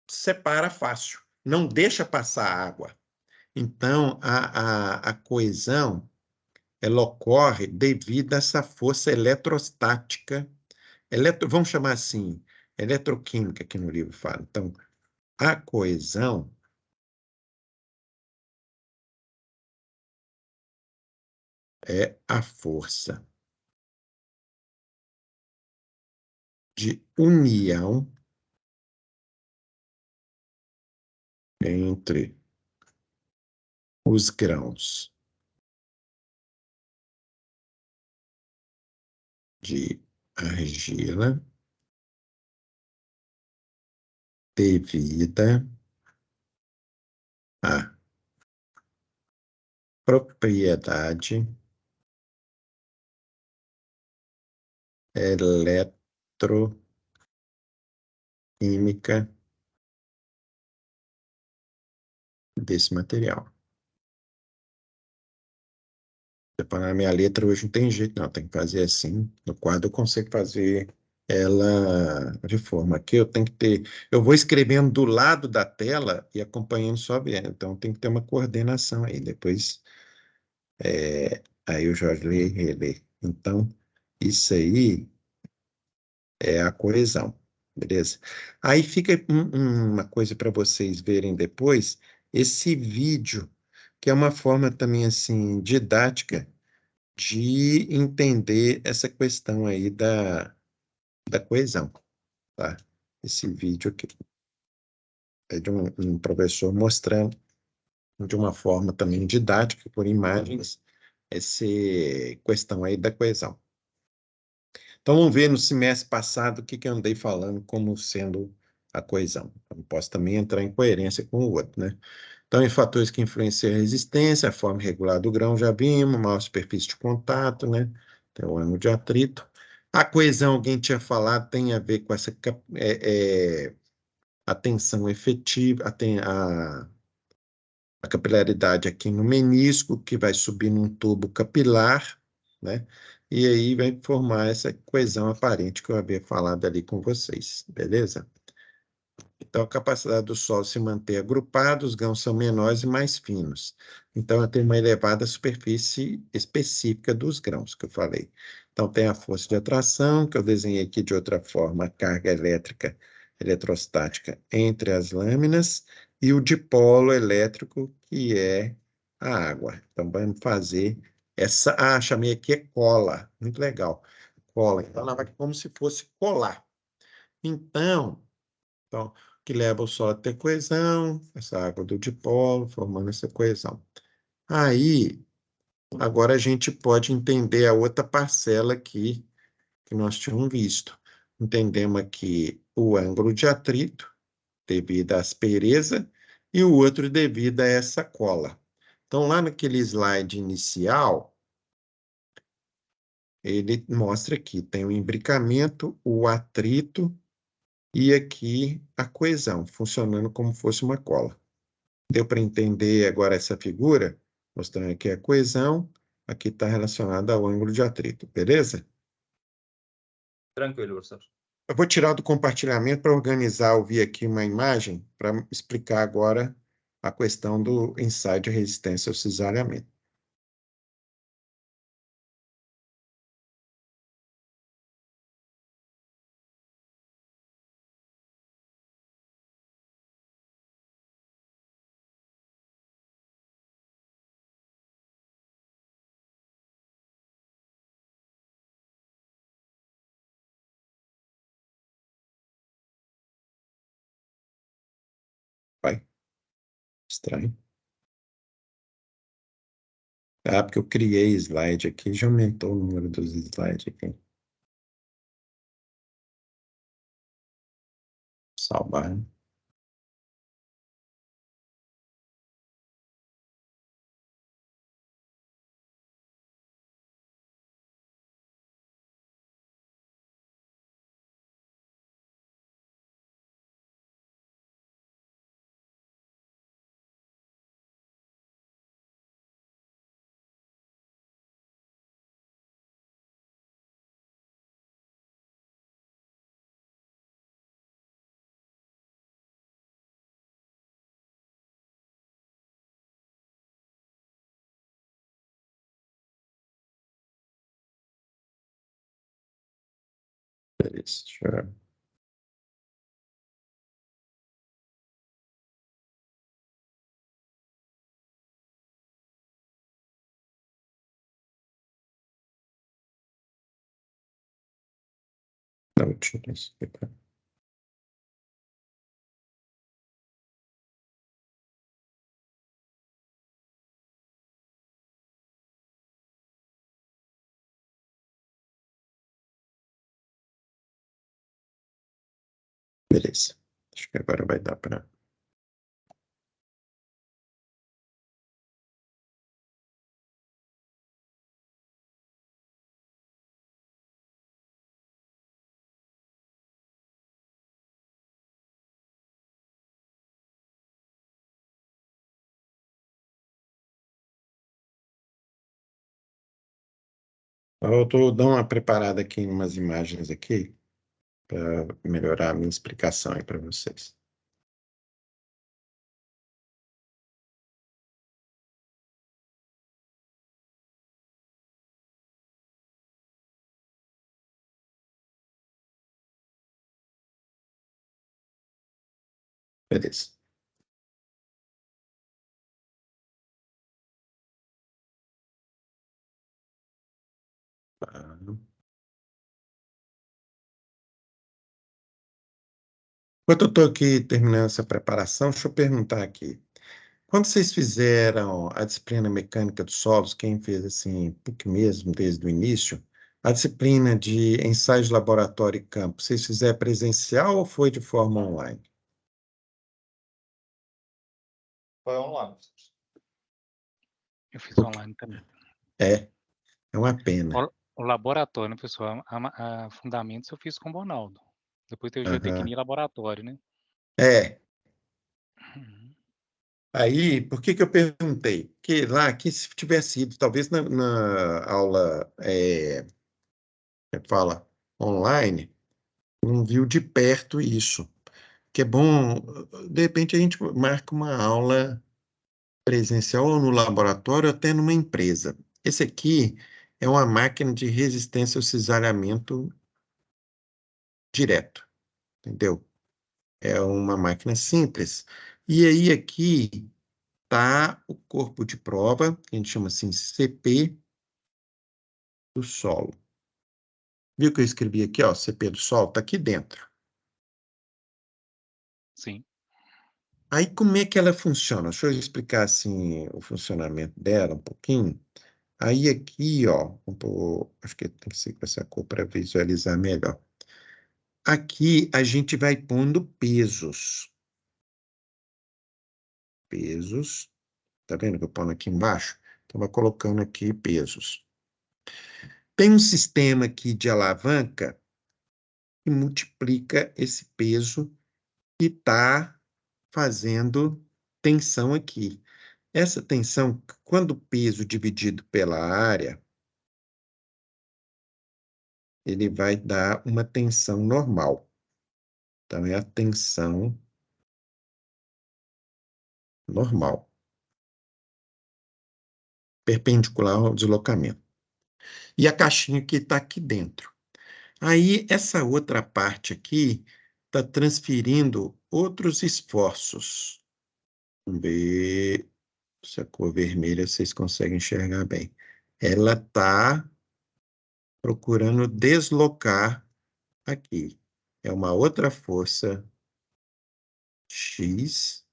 separa fácil, não deixa passar água. Então, a coesão, ela ocorre devido a essa força eletrostática, vamos chamar assim, eletroquímica, que no livro fala. Então, a coesão é a força de união entre os grãos de argila devida à propriedade eletroquímica desse material. Separar minha letra hoje não tem jeito, não. Tem que fazer assim. No quadro eu consigo fazer ela de forma que eu tenho que ter. Eu vou escrevendo do lado da tela e acompanhando só vendo. Então tem que ter uma coordenação aí. Depois aí eu já leio e releio. Então, isso aí é a coesão, beleza? Aí fica uma coisa para vocês verem depois, esse vídeo, que é uma forma também assim didática de entender essa questão aí da coesão, tá? Esse vídeo aqui é de um professor mostrando de uma forma também didática, por imagens, essa questão aí da coesão. Então, vamos ver no semestre passado o que eu andei falando como sendo a coesão. Eu não posso também entrar em coerência com o outro, né? Então, em fatores que influenciam a resistência, a forma irregular do grão, já vimos, maior superfície de contato, né? Tem o ângulo de atrito. A coesão, alguém tinha falado, tem a ver com essa a tensão efetiva, a capilaridade aqui no menisco, que vai subir num tubo capilar, né? E aí vai formar essa coesão aparente que eu havia falado ali com vocês, beleza? Então, a capacidade do solo se manter agrupado, os grãos são menores e mais finos. Então, tem uma elevada superfície específica dos grãos, que eu falei. Então, tem a força de atração, que eu desenhei aqui de outra forma, a carga elétrica, eletrostática entre as lâminas, e o dipolo elétrico, que é a água. Então, vamos fazer essa. Ah, chamei aqui é cola. Muito legal. Cola. Então, ela vai como se fosse colar. Então, que leva o solo a ter coesão, essa água do dipolo, formando essa coesão. Aí, agora a gente pode entender a outra parcela aqui que nós tínhamos visto. Entendemos aqui o ângulo de atrito, devido à aspereza, e o outro devido a essa cola. Então, lá naquele slide inicial, ele mostra aqui, tem o imbricamento, o atrito e aqui a coesão, funcionando como fosse uma cola. Deu para entender agora essa figura? Mostrando aqui a coesão, aqui está relacionada ao ângulo de atrito, beleza? Tranquilo, professor. Eu vou tirar do compartilhamento para organizar, eu vi aqui uma imagem para explicar agora a questão do ensaio de resistência ao cisalhamento. Estranho. Ah, porque eu criei slide aqui, já aumentou o número dos slides aqui. Salvar. Beleza, deixa eu... Não, tira isso aqui, tá? Beleza. Acho que agora vai dar para... Eu estou dando uma preparada aqui em umas imagens aqui para melhorar a minha explicação aí para vocês. Beleza. Tá. Enquanto eu estou aqui terminando essa preparação, deixa eu perguntar aqui. Quando vocês fizeram a disciplina mecânica dos solos, quem fez assim, PUC mesmo, desde o início, a disciplina de ensaio de laboratório e campo, vocês fizeram presencial ou foi de forma online? Foi online. Eu fiz Porque online também. é uma pena. O laboratório, né, pessoal? A fundamentos eu fiz com o Bonaldo. Depois teve Aham. geotecnia e laboratório, né? É. Uhum. Aí, por que que eu perguntei? Que lá, que se tivesse ido, talvez na aula, que fala, online, não viu de perto isso. Que é bom, de repente a gente marca uma aula presencial ou no laboratório, ou até numa empresa. Esse aqui é uma máquina de resistência ao cisalhamento direto, entendeu? É uma máquina simples. E aí aqui está o corpo de prova, que a gente chama assim CP do solo. Viu que eu escrevi aqui, ó, CP do solo? Está aqui dentro. Sim. Aí como é que ela funciona? Deixa eu explicar assim o funcionamento dela um pouquinho. Aí aqui, ó, acho que tem que ser com essa cor para visualizar melhor. Aqui a gente vai pondo pesos. Pesos. Tá vendo que eu pondo aqui embaixo? Então, vai colocando aqui pesos. Tem um sistema aqui de alavanca que multiplica esse peso e está fazendo tensão aqui. Essa tensão, quando o peso dividido pela área, ele vai dar uma tensão normal. Então, é a tensão normal, perpendicular ao deslocamento. E a caixinha que está aqui dentro. Aí, essa outra parte aqui está transferindo outros esforços. Vamos ver se a cor vermelha vocês conseguem enxergar bem. Ela está procurando deslocar aqui. É uma outra força X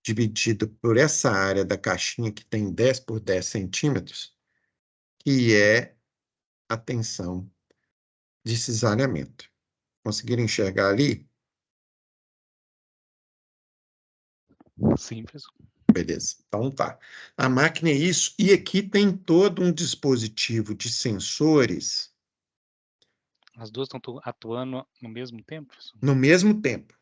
dividido por essa área da caixinha que tem 10 por 10 centímetros, que é a tensão de cisalhamento. Conseguiram enxergar ali? Sim, professor. Beleza. Então tá. A máquina é isso. E aqui tem todo um dispositivo de sensores As duas estão atuando no mesmo tempo, professor? no mesmo tempo.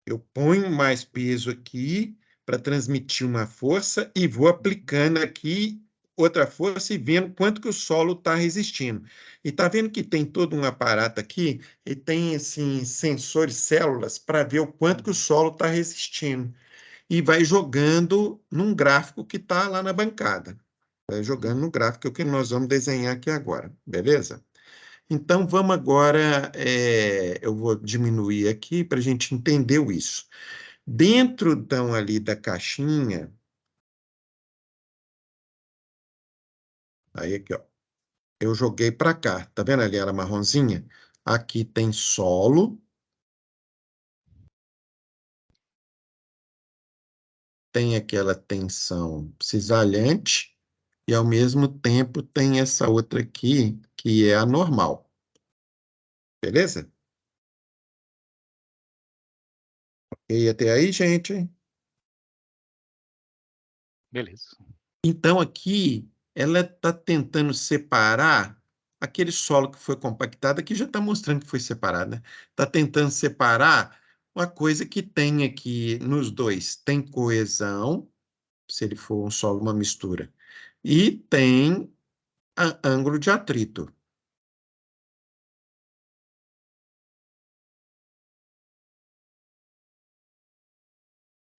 Eu ponho mais peso aqui para transmitir uma força e vou aplicando aqui outra força e vendo quanto que o solo está resistindo. E está vendo que tem todo um aparato aqui e tem assim sensores, células para ver o quanto que o solo está resistindo. E vai jogando num gráfico que está lá na bancada. Vai jogando no gráfico que nós vamos desenhar aqui agora, beleza? Então, vamos agora, eu vou diminuir aqui para a gente entender isso. Dentro, então, ali da caixinha, aí aqui, ó, eu joguei para cá, tá vendo ali ela marronzinha? Aqui tem solo, tem aquela tensão cisalhante, e ao mesmo tempo tem essa outra aqui, que é a normal, beleza? E até aí, gente? Beleza. Então, aqui, ela está tentando separar aquele solo que foi compactado, aqui já está mostrando que foi separado, né? Está tentando separar uma coisa que tem aqui nos dois. Tem coesão, se ele for um solo, uma mistura, e tem ângulo de atrito.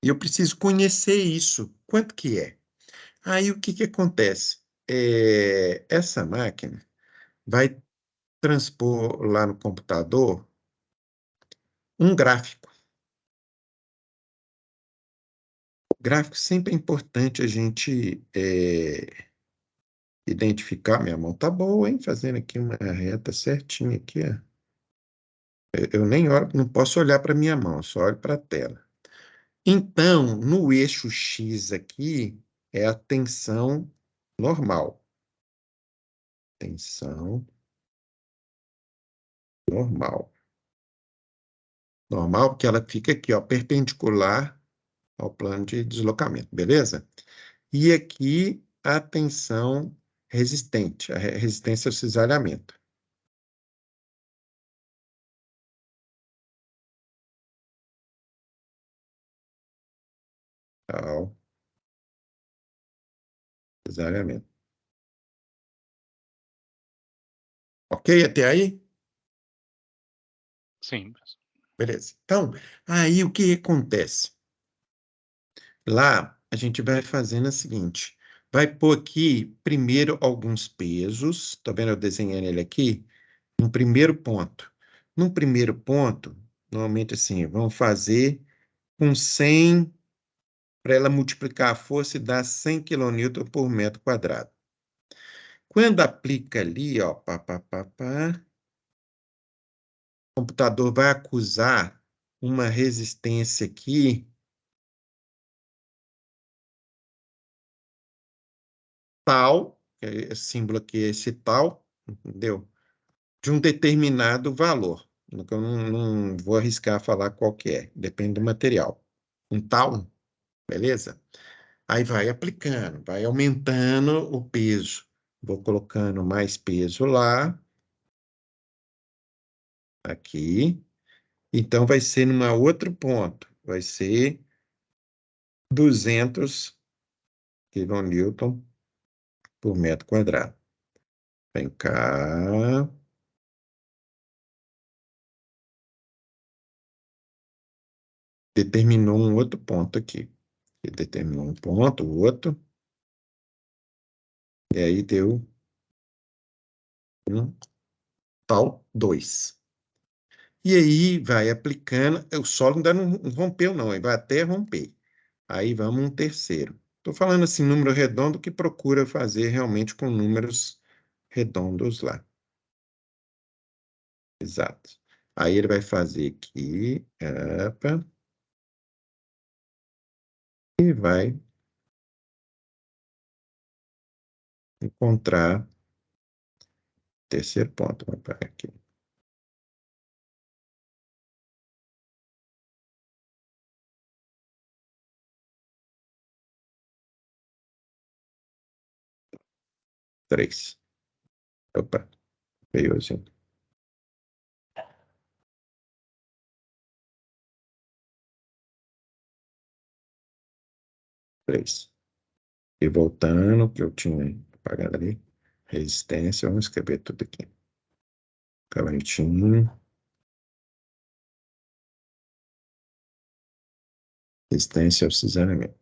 E eu preciso conhecer isso. Quanto que é? Aí, o que que acontece? Essa máquina vai transpor lá no computador um gráfico. Gráfico sempre é importante a gente identificar. Minha mão tá boa, hein? Fazendo aqui uma reta certinha aqui, ó. Eu nem olho, não posso olhar para minha mão, só olho para a tela. Então, no eixo X aqui é a tensão normal. Tensão normal. Normal porque ela fica aqui, ó, perpendicular ao plano de deslocamento, beleza? E aqui a tensão resistente, a resistência ao cisalhamento. Ao cisalhamento. Ok até aí? Sim, professor. Beleza. Então, aí o que acontece? Lá, a gente vai fazendo o seguinte: vai pôr aqui primeiro alguns pesos, tá vendo eu desenhando ele aqui? No primeiro ponto. No primeiro ponto, normalmente assim, vamos fazer com 100, para ela multiplicar a força e dar 100 kN por metro quadrado. Quando aplica ali, ó, o computador vai acusar uma resistência aqui, tal, esse símbolo aqui é esse tal, entendeu? De um determinado valor. Eu não vou arriscar falar qual que é, depende do material. Um tal, beleza? Aí vai aplicando, vai aumentando o peso. Vou colocando mais peso lá, aqui. Então, vai ser numa outro ponto. Vai ser 200 kN por metro quadrado. Vem cá. Determinou um outro ponto aqui. Ele determinou um ponto, o outro. E aí deu um tal 2. E aí vai aplicando. O solo ainda não rompeu, não. Ele vai até romper. Aí vamos um terceiro. Estou falando assim, número redondo que procura fazer realmente com números redondos lá. Exato. Aí ele vai fazer aqui, opa, e vai encontrar o terceiro ponto. Vou parar aqui. Três. Opa, veio assim. Três. E voltando, que eu tinha apagado ali, resistência, vamos escrever tudo aqui. Correntinho. Resistência ao cisalhamento.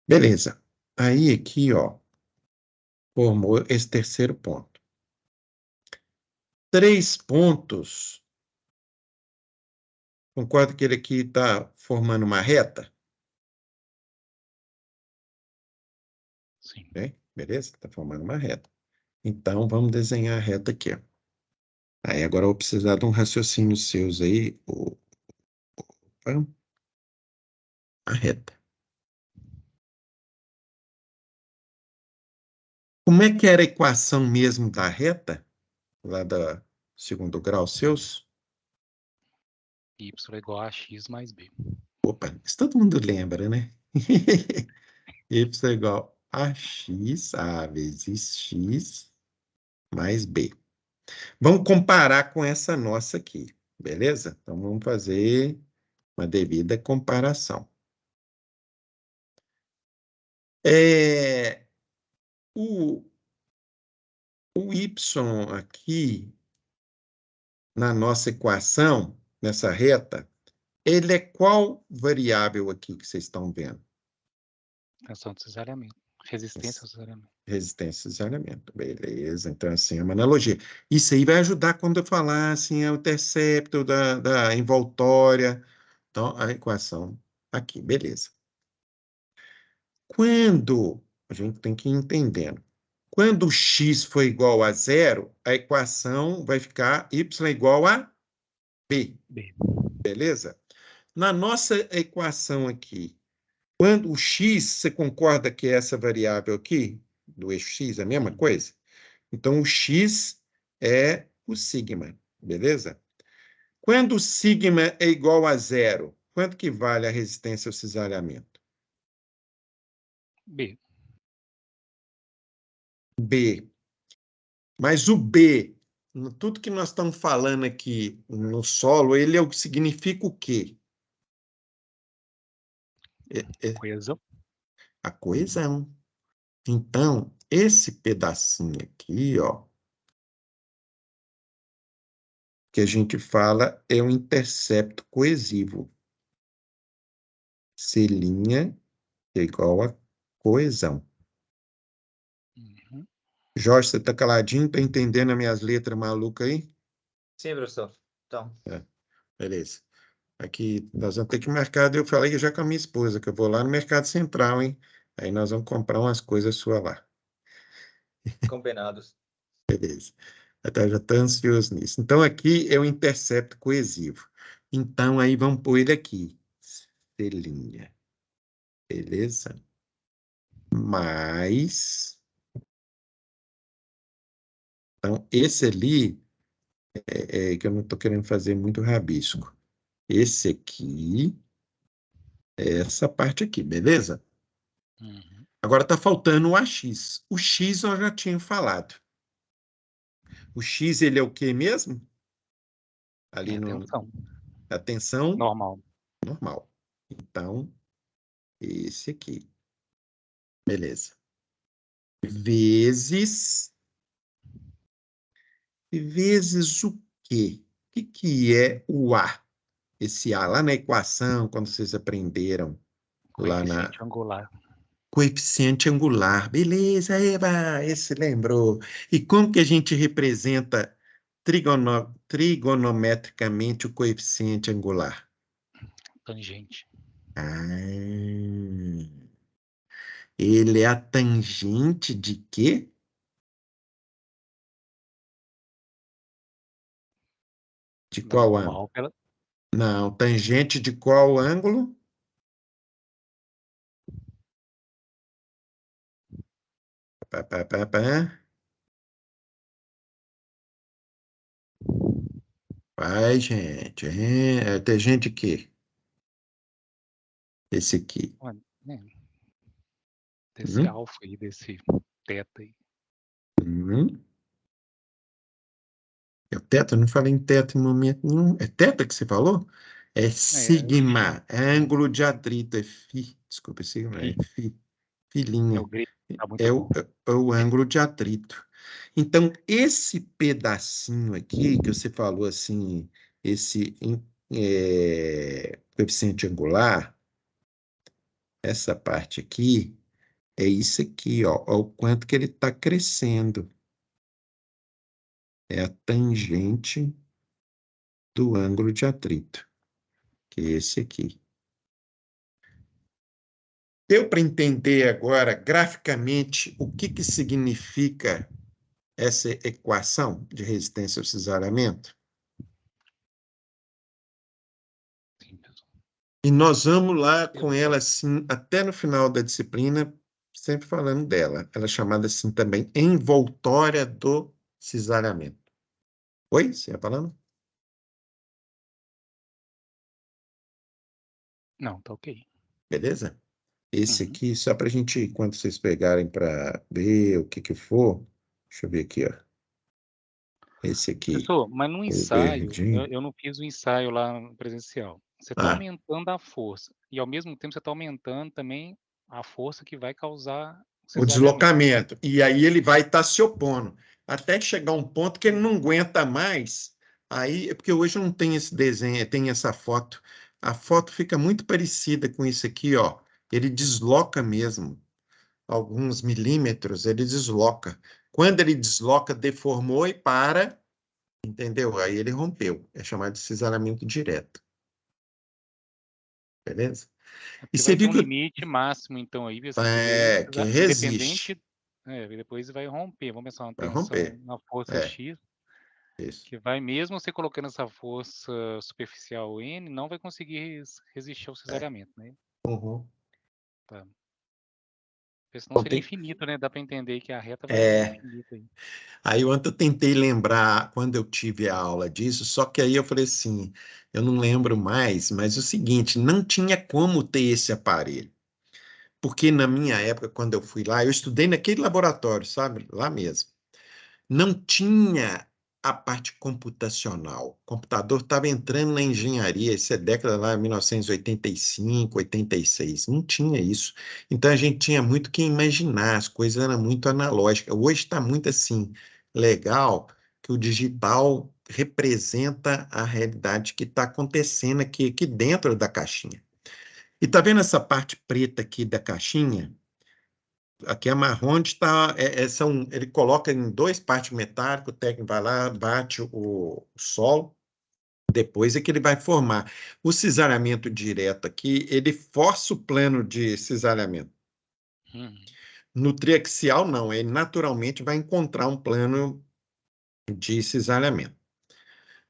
Beleza. Aí aqui, ó, formou esse terceiro ponto. 3 pontos. Concorda que ele aqui está formando uma reta? Sim. Né? Beleza? Está formando uma reta. Então, vamos desenhar a reta aqui, ó. Aí, agora eu vou precisar de um raciocínio seus aí. A reta. Como é que era a equação mesmo da reta? Lá do segundo grau seus? Y é igual a x mais b. Opa, isso todo mundo lembra, né? Y é igual a x, A vezes x, mais b. Vamos comparar com essa nossa aqui, beleza? Então, vamos fazer uma devida comparação. O y aqui, na nossa equação, nessa reta, ele é qual variável aqui que vocês estão vendo? Tensão de cisalhamento. Resistência ao cisalhamento. Resistência e cisalhamento. Beleza, então assim, é uma analogia. Isso aí vai ajudar quando eu falar assim, é o intercepto da envoltória. Então, a equação aqui, beleza. Quando, a gente tem que ir entendendo, quando x for igual a zero, a equação vai ficar y igual a b, B. beleza? Na nossa equação aqui, quando o x, você concorda que é essa variável aqui, do eixo x, é a mesma coisa? Então, o x é o sigma, beleza? Quando o sigma é igual a zero, quanto que vale a resistência ao cisalhamento? B. B. Mas o B, tudo que nós estamos falando aqui no solo, ele significa o quê? É Coesão. a coesão. Então, esse pedacinho aqui, ó, que a gente fala é um intercepto coesivo. C' é igual a coesão. Uhum. Jorge, você está caladinho? Está entendendo as minhas letras malucas aí? Sim, professor. Então, Beleza. Aqui, nós vamos ter que marcar, eu falei já com a minha esposa, que eu vou lá no Mercado Central, hein? Aí nós vamos comprar umas coisas suas lá. combinados. Beleza. Já estou ansioso nisso. Então, aqui é o intercepto coesivo. Então, aí vamos pôr ele aqui. C'. Beleza? Mais... Então, esse ali que eu não estou querendo fazer muito rabisco. Esse aqui é essa parte aqui, beleza? Uhum. Agora está faltando o AX. O X eu já tinha falado. O X, ele é o quê mesmo? Ali É tensão. a tensão Normal. normal. Então, esse aqui. Beleza. Vezes o quê? O que é o A? Esse A lá na equação, quando vocês aprenderam lá na Coeficiente angular. coeficiente angular. Beleza, Eva, esse lembrou. E como que a gente representa trigonometricamente o coeficiente angular? Tangente. Ah, ele é a tangente de quê? De Da qual ângulo? normal pela Não, tangente de qual ângulo? Pá, pá, pá, pá. Vai, gente. É tangente de quê? Esse aqui. olha, desse Hum? alfa aí, desse teta aí. Hum? É o teta? Eu não falei em teta em momento nenhum. É teta que você falou? É É, sigma, é é, ângulo de atrito, é φ. Desculpa, sigma, é fi, φ. é o Filhinha. grego, tá muito É bom. o ângulo de atrito. Então, esse pedacinho aqui, que você falou assim, esse coeficiente angular, essa parte aqui, é isso aqui, ó, ó, o quanto que ele está crescendo. É a tangente do ângulo de atrito, que é esse aqui. Deu para entender agora, graficamente, o que que significa essa equação de resistência ao cisalhamento? Sim, pessoal. E nós vamos lá Eu com ela assim, até no final da disciplina, sempre falando dela. Ela é chamada assim também envoltória do cisalhamento. Oi? Você ia falando? Não, tá ok. Beleza? Esse Uhum. aqui, só para a gente, quando vocês pegarem para ver o que que for, deixa eu ver aqui, ó. Esse aqui, Professor, mas no o ensaio, verdinho. eu não fiz o ensaio lá no presencial. Você está Ah, aumentando a força e ao mesmo tempo você está aumentando também a força que vai causar o o cisalhamento. deslocamento. E aí ele vai estar se opondo, até chegar um ponto que ele não aguenta mais. Aí, é porque hoje não tem esse desenho, tem essa foto. A foto fica muito parecida com isso aqui, ó. Ele desloca mesmo, alguns milímetros, ele desloca. Quando ele desloca, deformou e para, entendeu? Aí ele rompeu. É chamado de cisalhamento direto. Beleza? É E porque você vai ter viu um que limite máximo então aí, assim, porque daí que independente, resiste, e depois vai romper. Vamos pensar uma vai tensão romper. na força É, X, isso. que vai mesmo você colocando essa força superficial N, não vai conseguir resistir ao É. cisalhamento, né? Uhum. Tá. Porque senão Então, seria infinito, né? Dá para entender que a reta vai é, infinito aí. aí ontem eu tentei lembrar quando eu tive a aula disso, só que aí eu falei assim, eu não lembro mais, mas o seguinte, não tinha como ter esse aparelho. Porque na minha época, quando eu fui lá, eu estudei naquele laboratório, sabe? Lá mesmo. Não tinha a parte computacional. O computador estava entrando na engenharia, isso é década lá, 1985, 86. Não tinha isso. Então a gente tinha muito que imaginar, as coisas eram muito analógicas. Hoje está muito assim, legal, que o digital representa a realidade que está acontecendo aqui dentro da caixinha. E tá vendo essa parte preta aqui da caixinha? Aqui é marrom, onde está. Ele coloca em dois partes metálicas, o técnico vai lá, bate o solo, depois é que ele vai formar. O cisalhamento direto aqui, ele força o plano de cisalhamento. Uhum. No triaxial, não, ele naturalmente vai encontrar um plano de cisalhamento.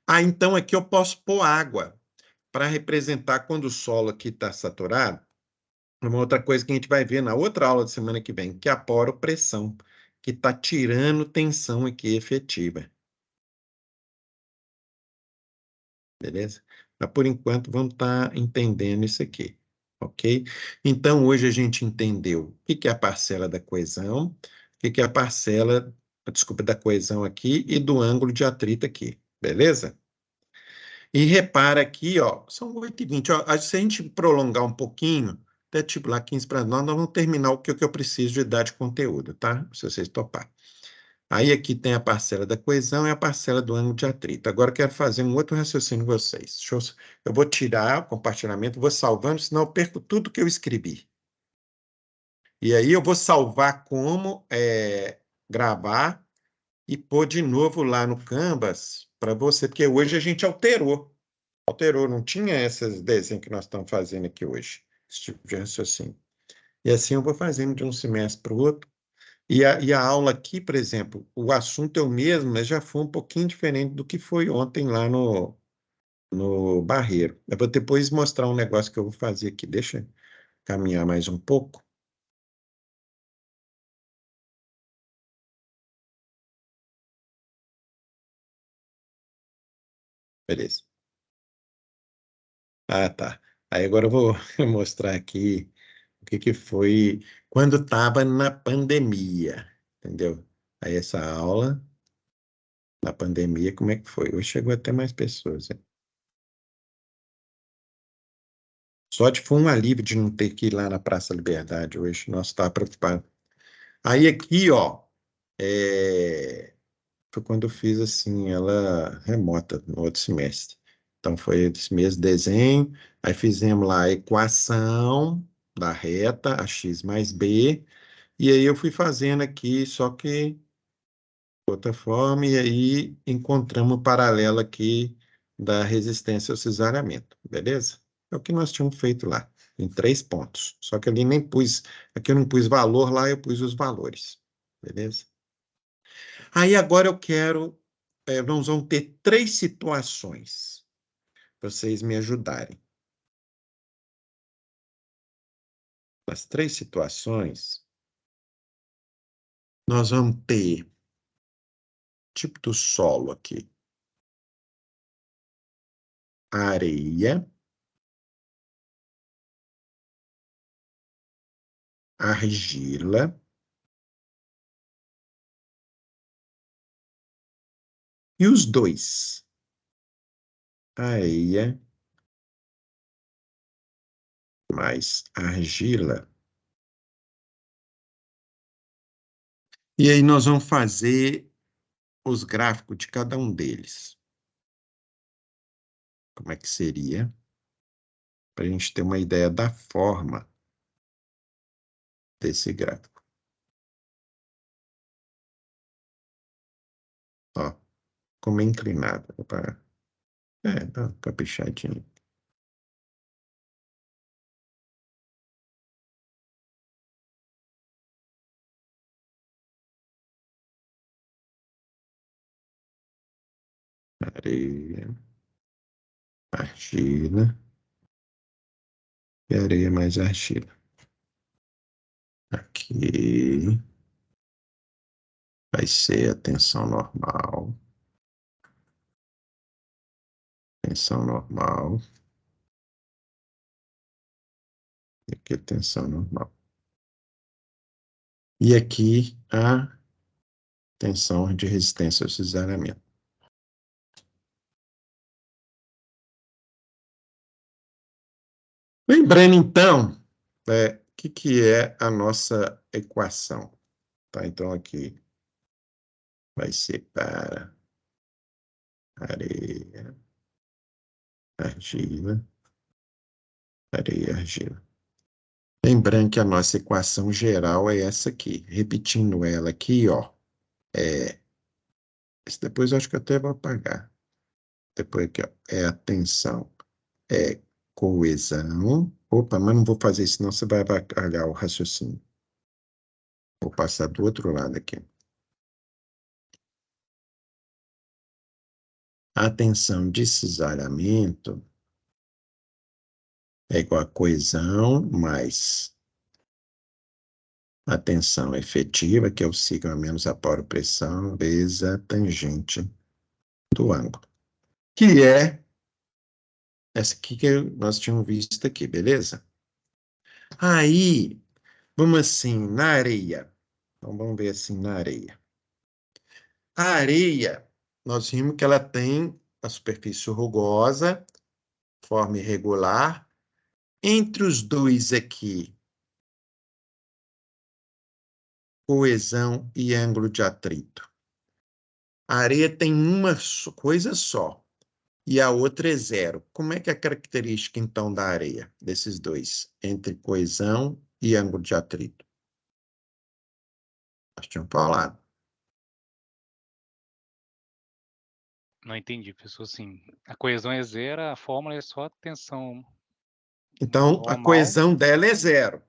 Ah, então aqui eu posso pôr água para representar quando o solo aqui está saturado. Uma outra coisa que a gente vai ver na outra aula de semana que vem, que é a poropressão, que está tirando tensão aqui efetiva. Beleza? Mas por enquanto vamos estar entendendo isso aqui, ok? Então hoje a gente entendeu o que é a parcela da coesão, o que é a parcela, desculpa, da coesão aqui e do ângulo de atrito aqui, beleza? E repara aqui, ó, são 8h20. Ó, se a gente prolongar um pouquinho, até tipo lá 15 para 9, nós vamos terminar o que eu preciso de dar de conteúdo, tá? Se vocês toparem. Aí aqui tem a parcela da coesão e a parcela do ângulo de atrito. Agora eu quero fazer um outro raciocínio com vocês. Eu vou tirar o compartilhamento, vou salvando, senão eu perco tudo que eu escrevi. E aí eu vou salvar como gravar e pôr de novo lá no Canvas para você, porque hoje a gente alterou. Alterou, não tinha esses desenhos que nós estamos fazendo aqui hoje. esse tipo de raciocínio. E assim eu vou fazendo de um semestre para o outro. E a aula aqui, por exemplo, o assunto é o mesmo, mas já foi um pouquinho diferente do que foi ontem lá no Barreiro. Eu vou depois mostrar um negócio que eu vou fazer aqui. Deixa eu caminhar mais um pouco. Beleza. Ah, tá. Aí agora eu vou mostrar aqui o que que foi quando estava na pandemia, entendeu? Aí essa aula na pandemia, como é que foi? Hoje chegou até mais pessoas, hein? Sorte foi um alívio de não ter que ir lá na Praça Liberdade hoje. Nossa, estava preocupado. Aí aqui, ó, foi quando eu fiz assim, ela remota no outro semestre. Então foi esse mês de desenho, aí fizemos lá a equação da reta, a x mais b, e aí eu fui fazendo aqui, só que de outra forma, e aí encontramos o paralelo aqui da resistência ao cesariamento, beleza? É o que nós tínhamos feito lá, em 3 pontos. Só que ali nem pus, aqui eu não pus valor, lá eu pus os valores, beleza? Aí agora eu quero, nós vamos ter 3 situações para vocês me ajudarem. As 3 situações, nós vamos ter tipo do solo aqui, areia, argila e os dois, areia mais argila. E aí nós vamos fazer os gráficos de cada um deles. Como é que seria? Para a gente ter uma ideia da forma desse gráfico. Ó, como é inclinado. Opa. Dá uma caprichadinha. Areia, argila e areia mais argila. Aqui vai ser a tensão normal. Tensão normal. E aqui a tensão normal. E aqui a tensão de resistência ao cesariamento. Lembrando, então, o que é a nossa equação? Tá? Então, aqui vai ser para areia, argila, areia, argila. Lembrando que a nossa equação geral é essa aqui. Repetindo ela aqui, ó. Depois eu acho que eu até vou apagar. Depois aqui, ó. É a tensão, é coesão. Opa, mas não vou fazer isso, senão você vai avacalhar o raciocínio. Vou passar do outro lado aqui. A tensão de cisalhamento é igual a coesão mais a tensão efetiva, que é o sigma menos a pressão, vezes a tangente do ângulo. Que é essa aqui que nós tínhamos visto aqui, beleza? Aí, vamos assim, na areia. Então, vamos ver assim, na areia. A areia, nós vimos que ela tem a superfície rugosa, forma irregular. Entre os dois aqui, coesão e ângulo de atrito. A areia tem uma coisa só e a outra é zero. Como é que é a característica, então, da areia, desses dois, entre coesão e ângulo de atrito? Nós tínhamos falado. Não entendi, pessoal. Assim, a coesão é zero, a fórmula é só a tensão Então, a Normal, coesão dela é zero.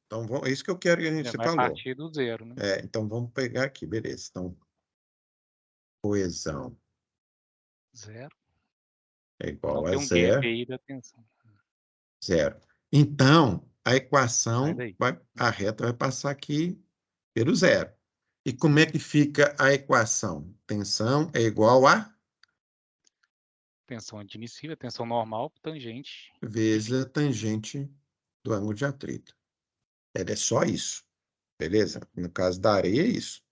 Então, é isso que eu quero que já você vai falou. partir do zero, né? Então, vamos pegar aqui, beleza. Então, coesão Zero. é Não igual a tem um gap zero. aí da tensão. Zero. Então, a Sai equação, daí. a reta vai passar aqui pelo zero. E como é que fica a equação? Tensão é igual a Tensão admissível, tensão normal, tangente. vezes a tangente do ângulo de atrito. Ela é só isso, beleza? No caso da areia, é isso.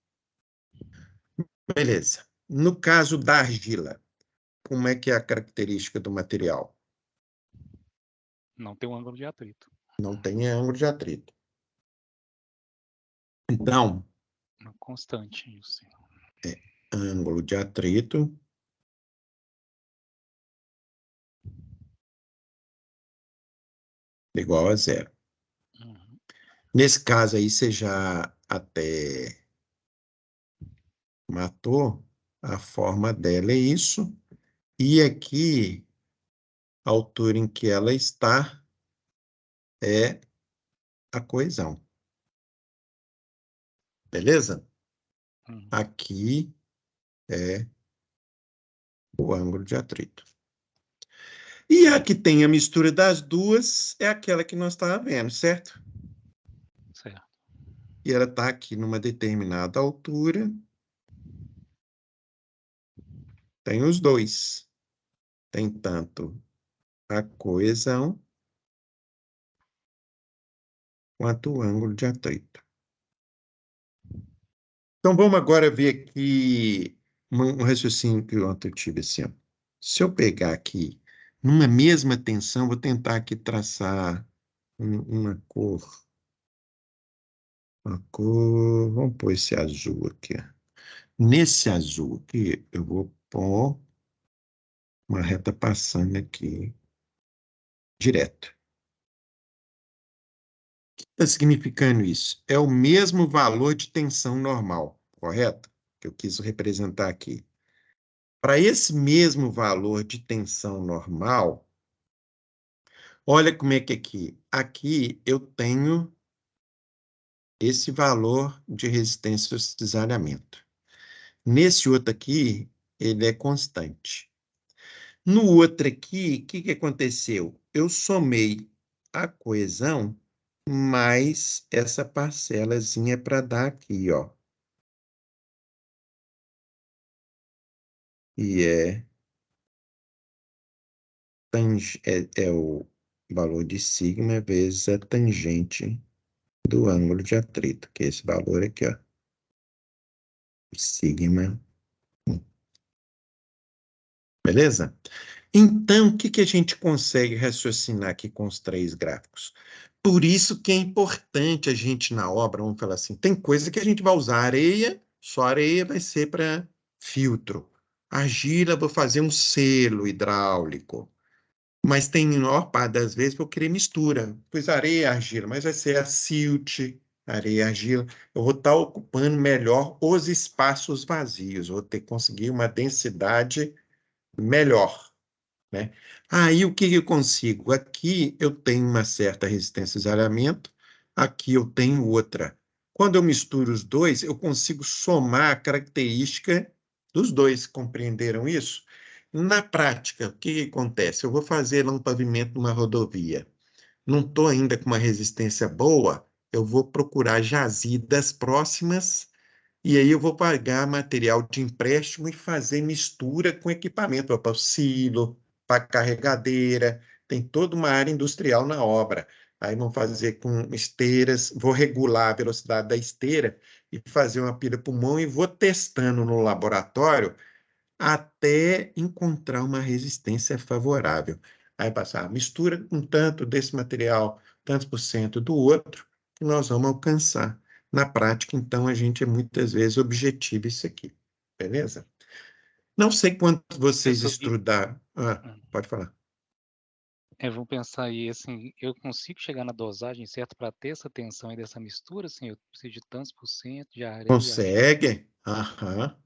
Beleza. No caso da argila, como é que é a característica do material? Não tem um ângulo de atrito. Não tem ângulo de atrito. Então, Uma constante, isso. ângulo de atrito igual a zero. Uhum. Nesse caso aí, você já até matou. A forma dela é isso. E aqui, a altura em que ela está é a coesão. Beleza? Uhum. Aqui é o ângulo de atrito. E a que tem a mistura das duas é aquela que nós estávamos vendo, certo? Certo. E ela está aqui numa determinada altura. Tem os dois. Tem tanto a coesão quanto o ângulo de atrito. Então, vamos agora ver aqui um raciocínio que ontem eu tive assim, ó. Se eu pegar aqui, numa mesma tensão, vou tentar aqui traçar uma cor. Uma cor, vamos pôr esse azul aqui, ó. Nesse azul aqui, eu vou pôr uma reta passando aqui, direto. O que está significando isso? É o mesmo valor de tensão normal, correto? Que eu quis representar aqui. Para esse mesmo valor de tensão normal, olha como é que aqui eu tenho esse valor de resistência ao cisalhamento. Nesse outro aqui, ele é constante. No outro aqui, o que que aconteceu? Eu somei a coesão mais essa parcelazinha para dar aqui, ó. E é o valor de sigma vezes a tangente do ângulo de atrito, que é esse valor aqui, ó. Sigma. Beleza? Então, o que que a gente consegue raciocinar aqui com os três gráficos? Por isso que é importante a gente, na obra, vamos falar assim, tem coisa que a gente vai usar areia, só areia vai ser para filtro. Argila, vou fazer um selo hidráulico. Mas tem, na maior parte das vezes, vou querer mistura. Pois areia e argila, mas vai ser a silt, areia e argila. Eu vou estar ocupando melhor os espaços vazios. Vou ter que conseguir uma densidade melhor, né? Aí, o que eu consigo? Aqui eu tenho uma certa resistência ao isolamento, aqui eu tenho outra. Quando eu misturo os dois, eu consigo somar a característica dos dois. Compreenderam isso? Na prática, o que acontece? Eu vou fazer um pavimento numa rodovia. Não estou ainda com uma resistência boa, eu vou procurar jazidas próximas e aí eu vou pagar material de empréstimo e fazer mistura com equipamento para o silo, para carregadeira. Tem toda uma área industrial na obra. Aí vão fazer com esteiras, vou regular a velocidade da esteira e fazer uma pilha pulmão e vou testando no laboratório até encontrar uma resistência favorável. Aí passar, mistura um tanto desse material, tantos por cento do outro, que nós vamos alcançar. Na prática, então, a gente é muitas vezes objetivo isso aqui. Beleza? Não sei quanto vocês Professor, estudaram. Pode falar. vamos pensar aí, assim, eu consigo chegar na dosagem certa para ter essa tensão e dessa mistura, assim, eu preciso de tantos por cento de areia, argila. Consegue? Aham.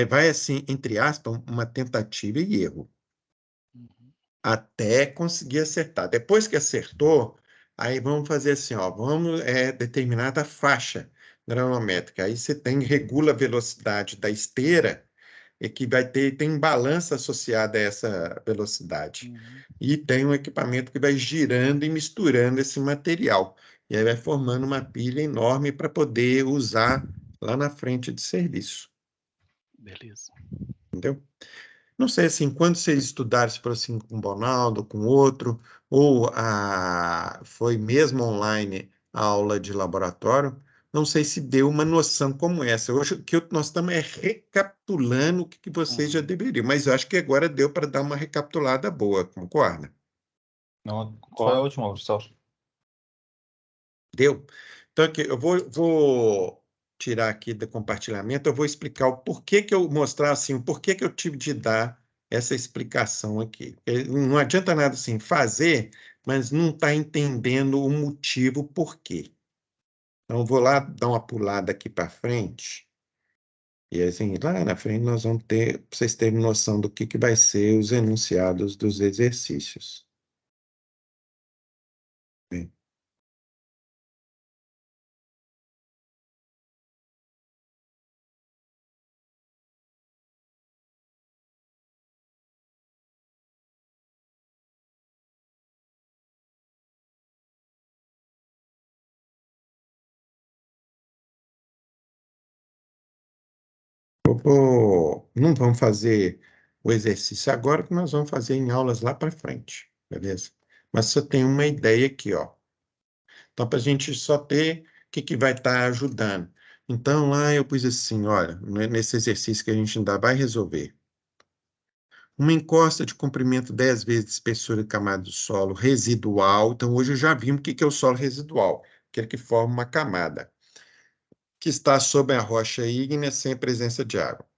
Vai assim, entre aspas, uma tentativa e erro. até conseguir acertar. Depois que acertou, aí vamos fazer assim, ó, vamos determinada faixa granulométrica. Aí você regula a velocidade da esteira e que tem balança associada a essa velocidade. Uhum. E tem um equipamento que vai girando e misturando esse material. E aí vai formando uma pilha enorme para poder usar lá na frente de serviço. Beleza. Entendeu? Não sei assim, quando vocês estudaram, se for assim com o Bonaldo, com outro, ou foi mesmo online a aula de laboratório, não sei se deu uma noção como essa. Hoje o que nós estamos recapitulando o que vocês já Uhum. deveriam, mas eu acho que agora deu para dar uma recapitulada boa, concorda? Não, foi Concordo. ótimo, professor. Deu? Então, aqui, eu vou tirar aqui do compartilhamento, eu vou explicar o porquê que eu mostrar assim, o porquê que eu tive de dar essa explicação aqui. Não adianta nada assim fazer, mas não está entendendo o motivo por quê. Então, eu vou lá dar uma pulada aqui para frente, e assim, lá na frente nós vamos ter, para vocês terem noção do que vai ser os enunciados dos exercícios. Bem, não vamos fazer o exercício agora, que nós vamos fazer em aulas lá para frente, beleza? Mas só tem uma ideia aqui, ó. Então, para a gente só ter o que vai estar ajudando. Então, lá eu pus assim, olha, nesse exercício que a gente ainda vai resolver. Uma encosta de comprimento 10 vezes de espessura de camada do solo residual. Então, hoje eu já vimos o que é o solo residual, aquele que forma uma camada, que está sobre a rocha ígnea sem a presença de água.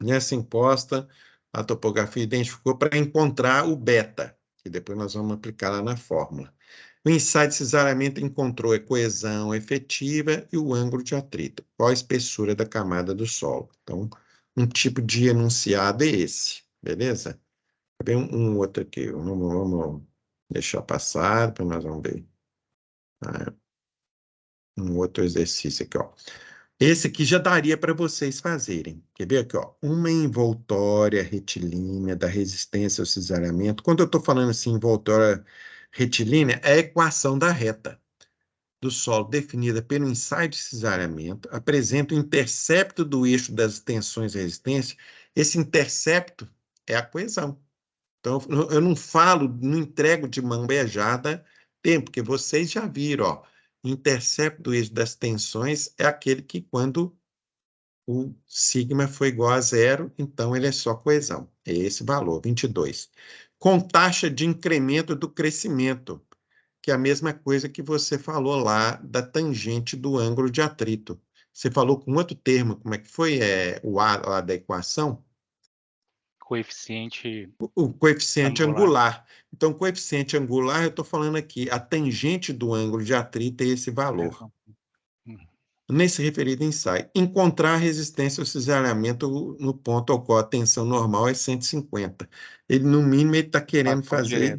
Nessa imposta, a topografia identificou para encontrar o beta, que depois nós vamos aplicar lá na fórmula. O ensaio de cisalhamento encontrou a coesão efetiva e o ângulo de atrito. Qual a espessura da camada do solo? Então, um tipo de enunciado é esse, beleza? Tem um outro aqui, vamos deixar passar, depois nós vamos ver. Um outro exercício aqui, ó. Esse aqui já daria para vocês fazerem. Quer ver aqui, ó? Uma envoltória retilínea da resistência ao cisalhamento. Quando eu estou falando assim, envoltória retilínea, é a equação da reta do solo definida pelo ensaio de cisalhamento, apresenta o intercepto do eixo das tensões e resistência. Esse intercepto é a coesão. Então, eu não falo, não entrego de mão beijada tempo, porque vocês já viram, ó. Intercepto do eixo das tensões é aquele que, quando o sigma foi igual a zero, então ele é só coesão. É esse valor, 22. Com taxa de incremento do crescimento, que é a mesma coisa que você falou lá da tangente do ângulo de atrito. Você falou com outro termo, como é que foi? O A lá da equação? Coeficiente O coeficiente angular. angular. Então, coeficiente angular, eu estou falando aqui, a tangente do ângulo de atrito é esse valor. Perdão. Nesse referido ensaio, encontrar resistência ao cisalhamento no ponto ao qual a tensão normal é 150. Ele, no mínimo, ele está querendo Equação fazer.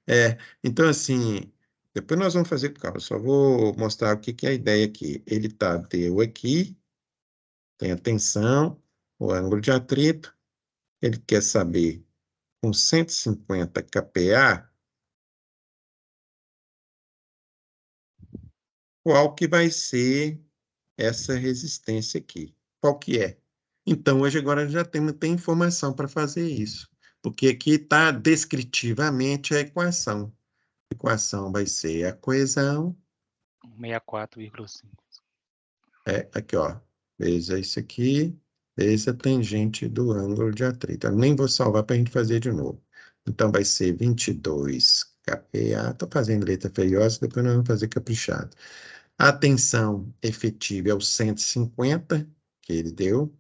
direta. Então, assim, depois nós vamos fazer com calma. Só vou mostrar o que é a ideia aqui. Ele deu aqui, tem a tensão, o ângulo de atrito. Ele quer saber, com 150 kPa, qual que vai ser essa resistência aqui. Qual que é? Então, hoje agora já tem informação para fazer isso, porque aqui está descritivamente a equação. A equação vai ser a coesão, 64,5. aqui, ó, vezes isso aqui, vezes a tangente do ângulo de atrito. Eu nem vou salvar para a gente fazer de novo. Então, vai ser 22 kPa. Estou fazendo letra feiosa, depois nós vamos fazer caprichado. A tensão efetiva é o 150, que ele deu,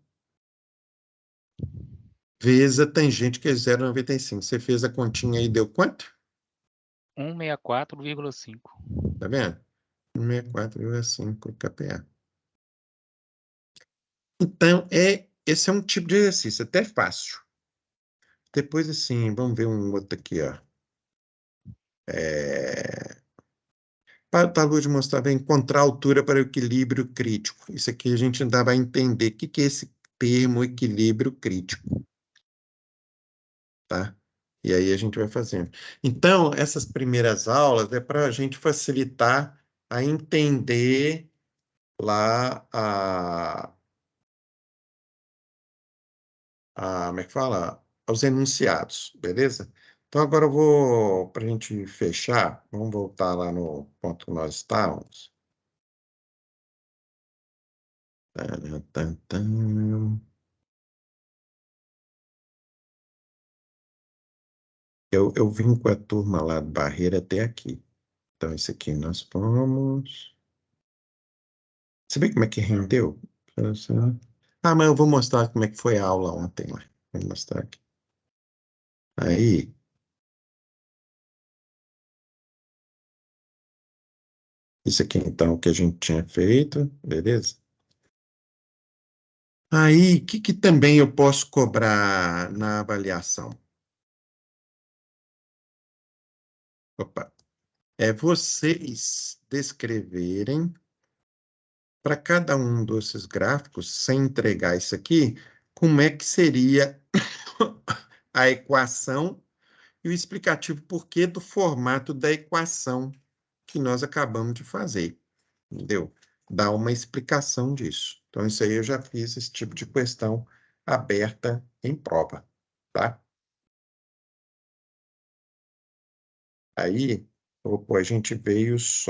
vezes a tangente, que é 0,95. Você fez a continha aí, deu quanto? 164,5. Tá vendo? 164,5 kPa. Então, esse é um tipo de exercício, até fácil. Depois, assim, vamos ver um outro aqui, ó. Para a Luz mostrar, vai encontrar altura para o equilíbrio crítico. Isso aqui a gente ainda vai entender o que é esse termo equilíbrio crítico, tá? E aí a gente vai fazendo. Então, essas primeiras aulas é para a gente facilitar a entender lá como é que fala? Os enunciados, beleza? Então, agora eu vou, para a gente fechar, vamos voltar lá no ponto que nós estávamos. Tan, tan, tan. Eu vim com a turma lá de Barreira até aqui. Então, esse aqui nós fomos. Você vê como é que rendeu? Ah, mas eu vou mostrar como é que foi a aula ontem lá. Vou mostrar aqui. Aí, isso aqui então que a gente tinha feito, beleza? Aí, o que também eu posso cobrar na avaliação? Opa, é vocês descreverem para cada um desses gráficos, sem entregar isso aqui, como é que seria a equação e o explicativo porquê do formato da equação que nós acabamos de fazer, entendeu? Dá uma explicação disso. Então, isso aí eu já fiz esse tipo de questão aberta em prova, tá? Aí, a gente veio só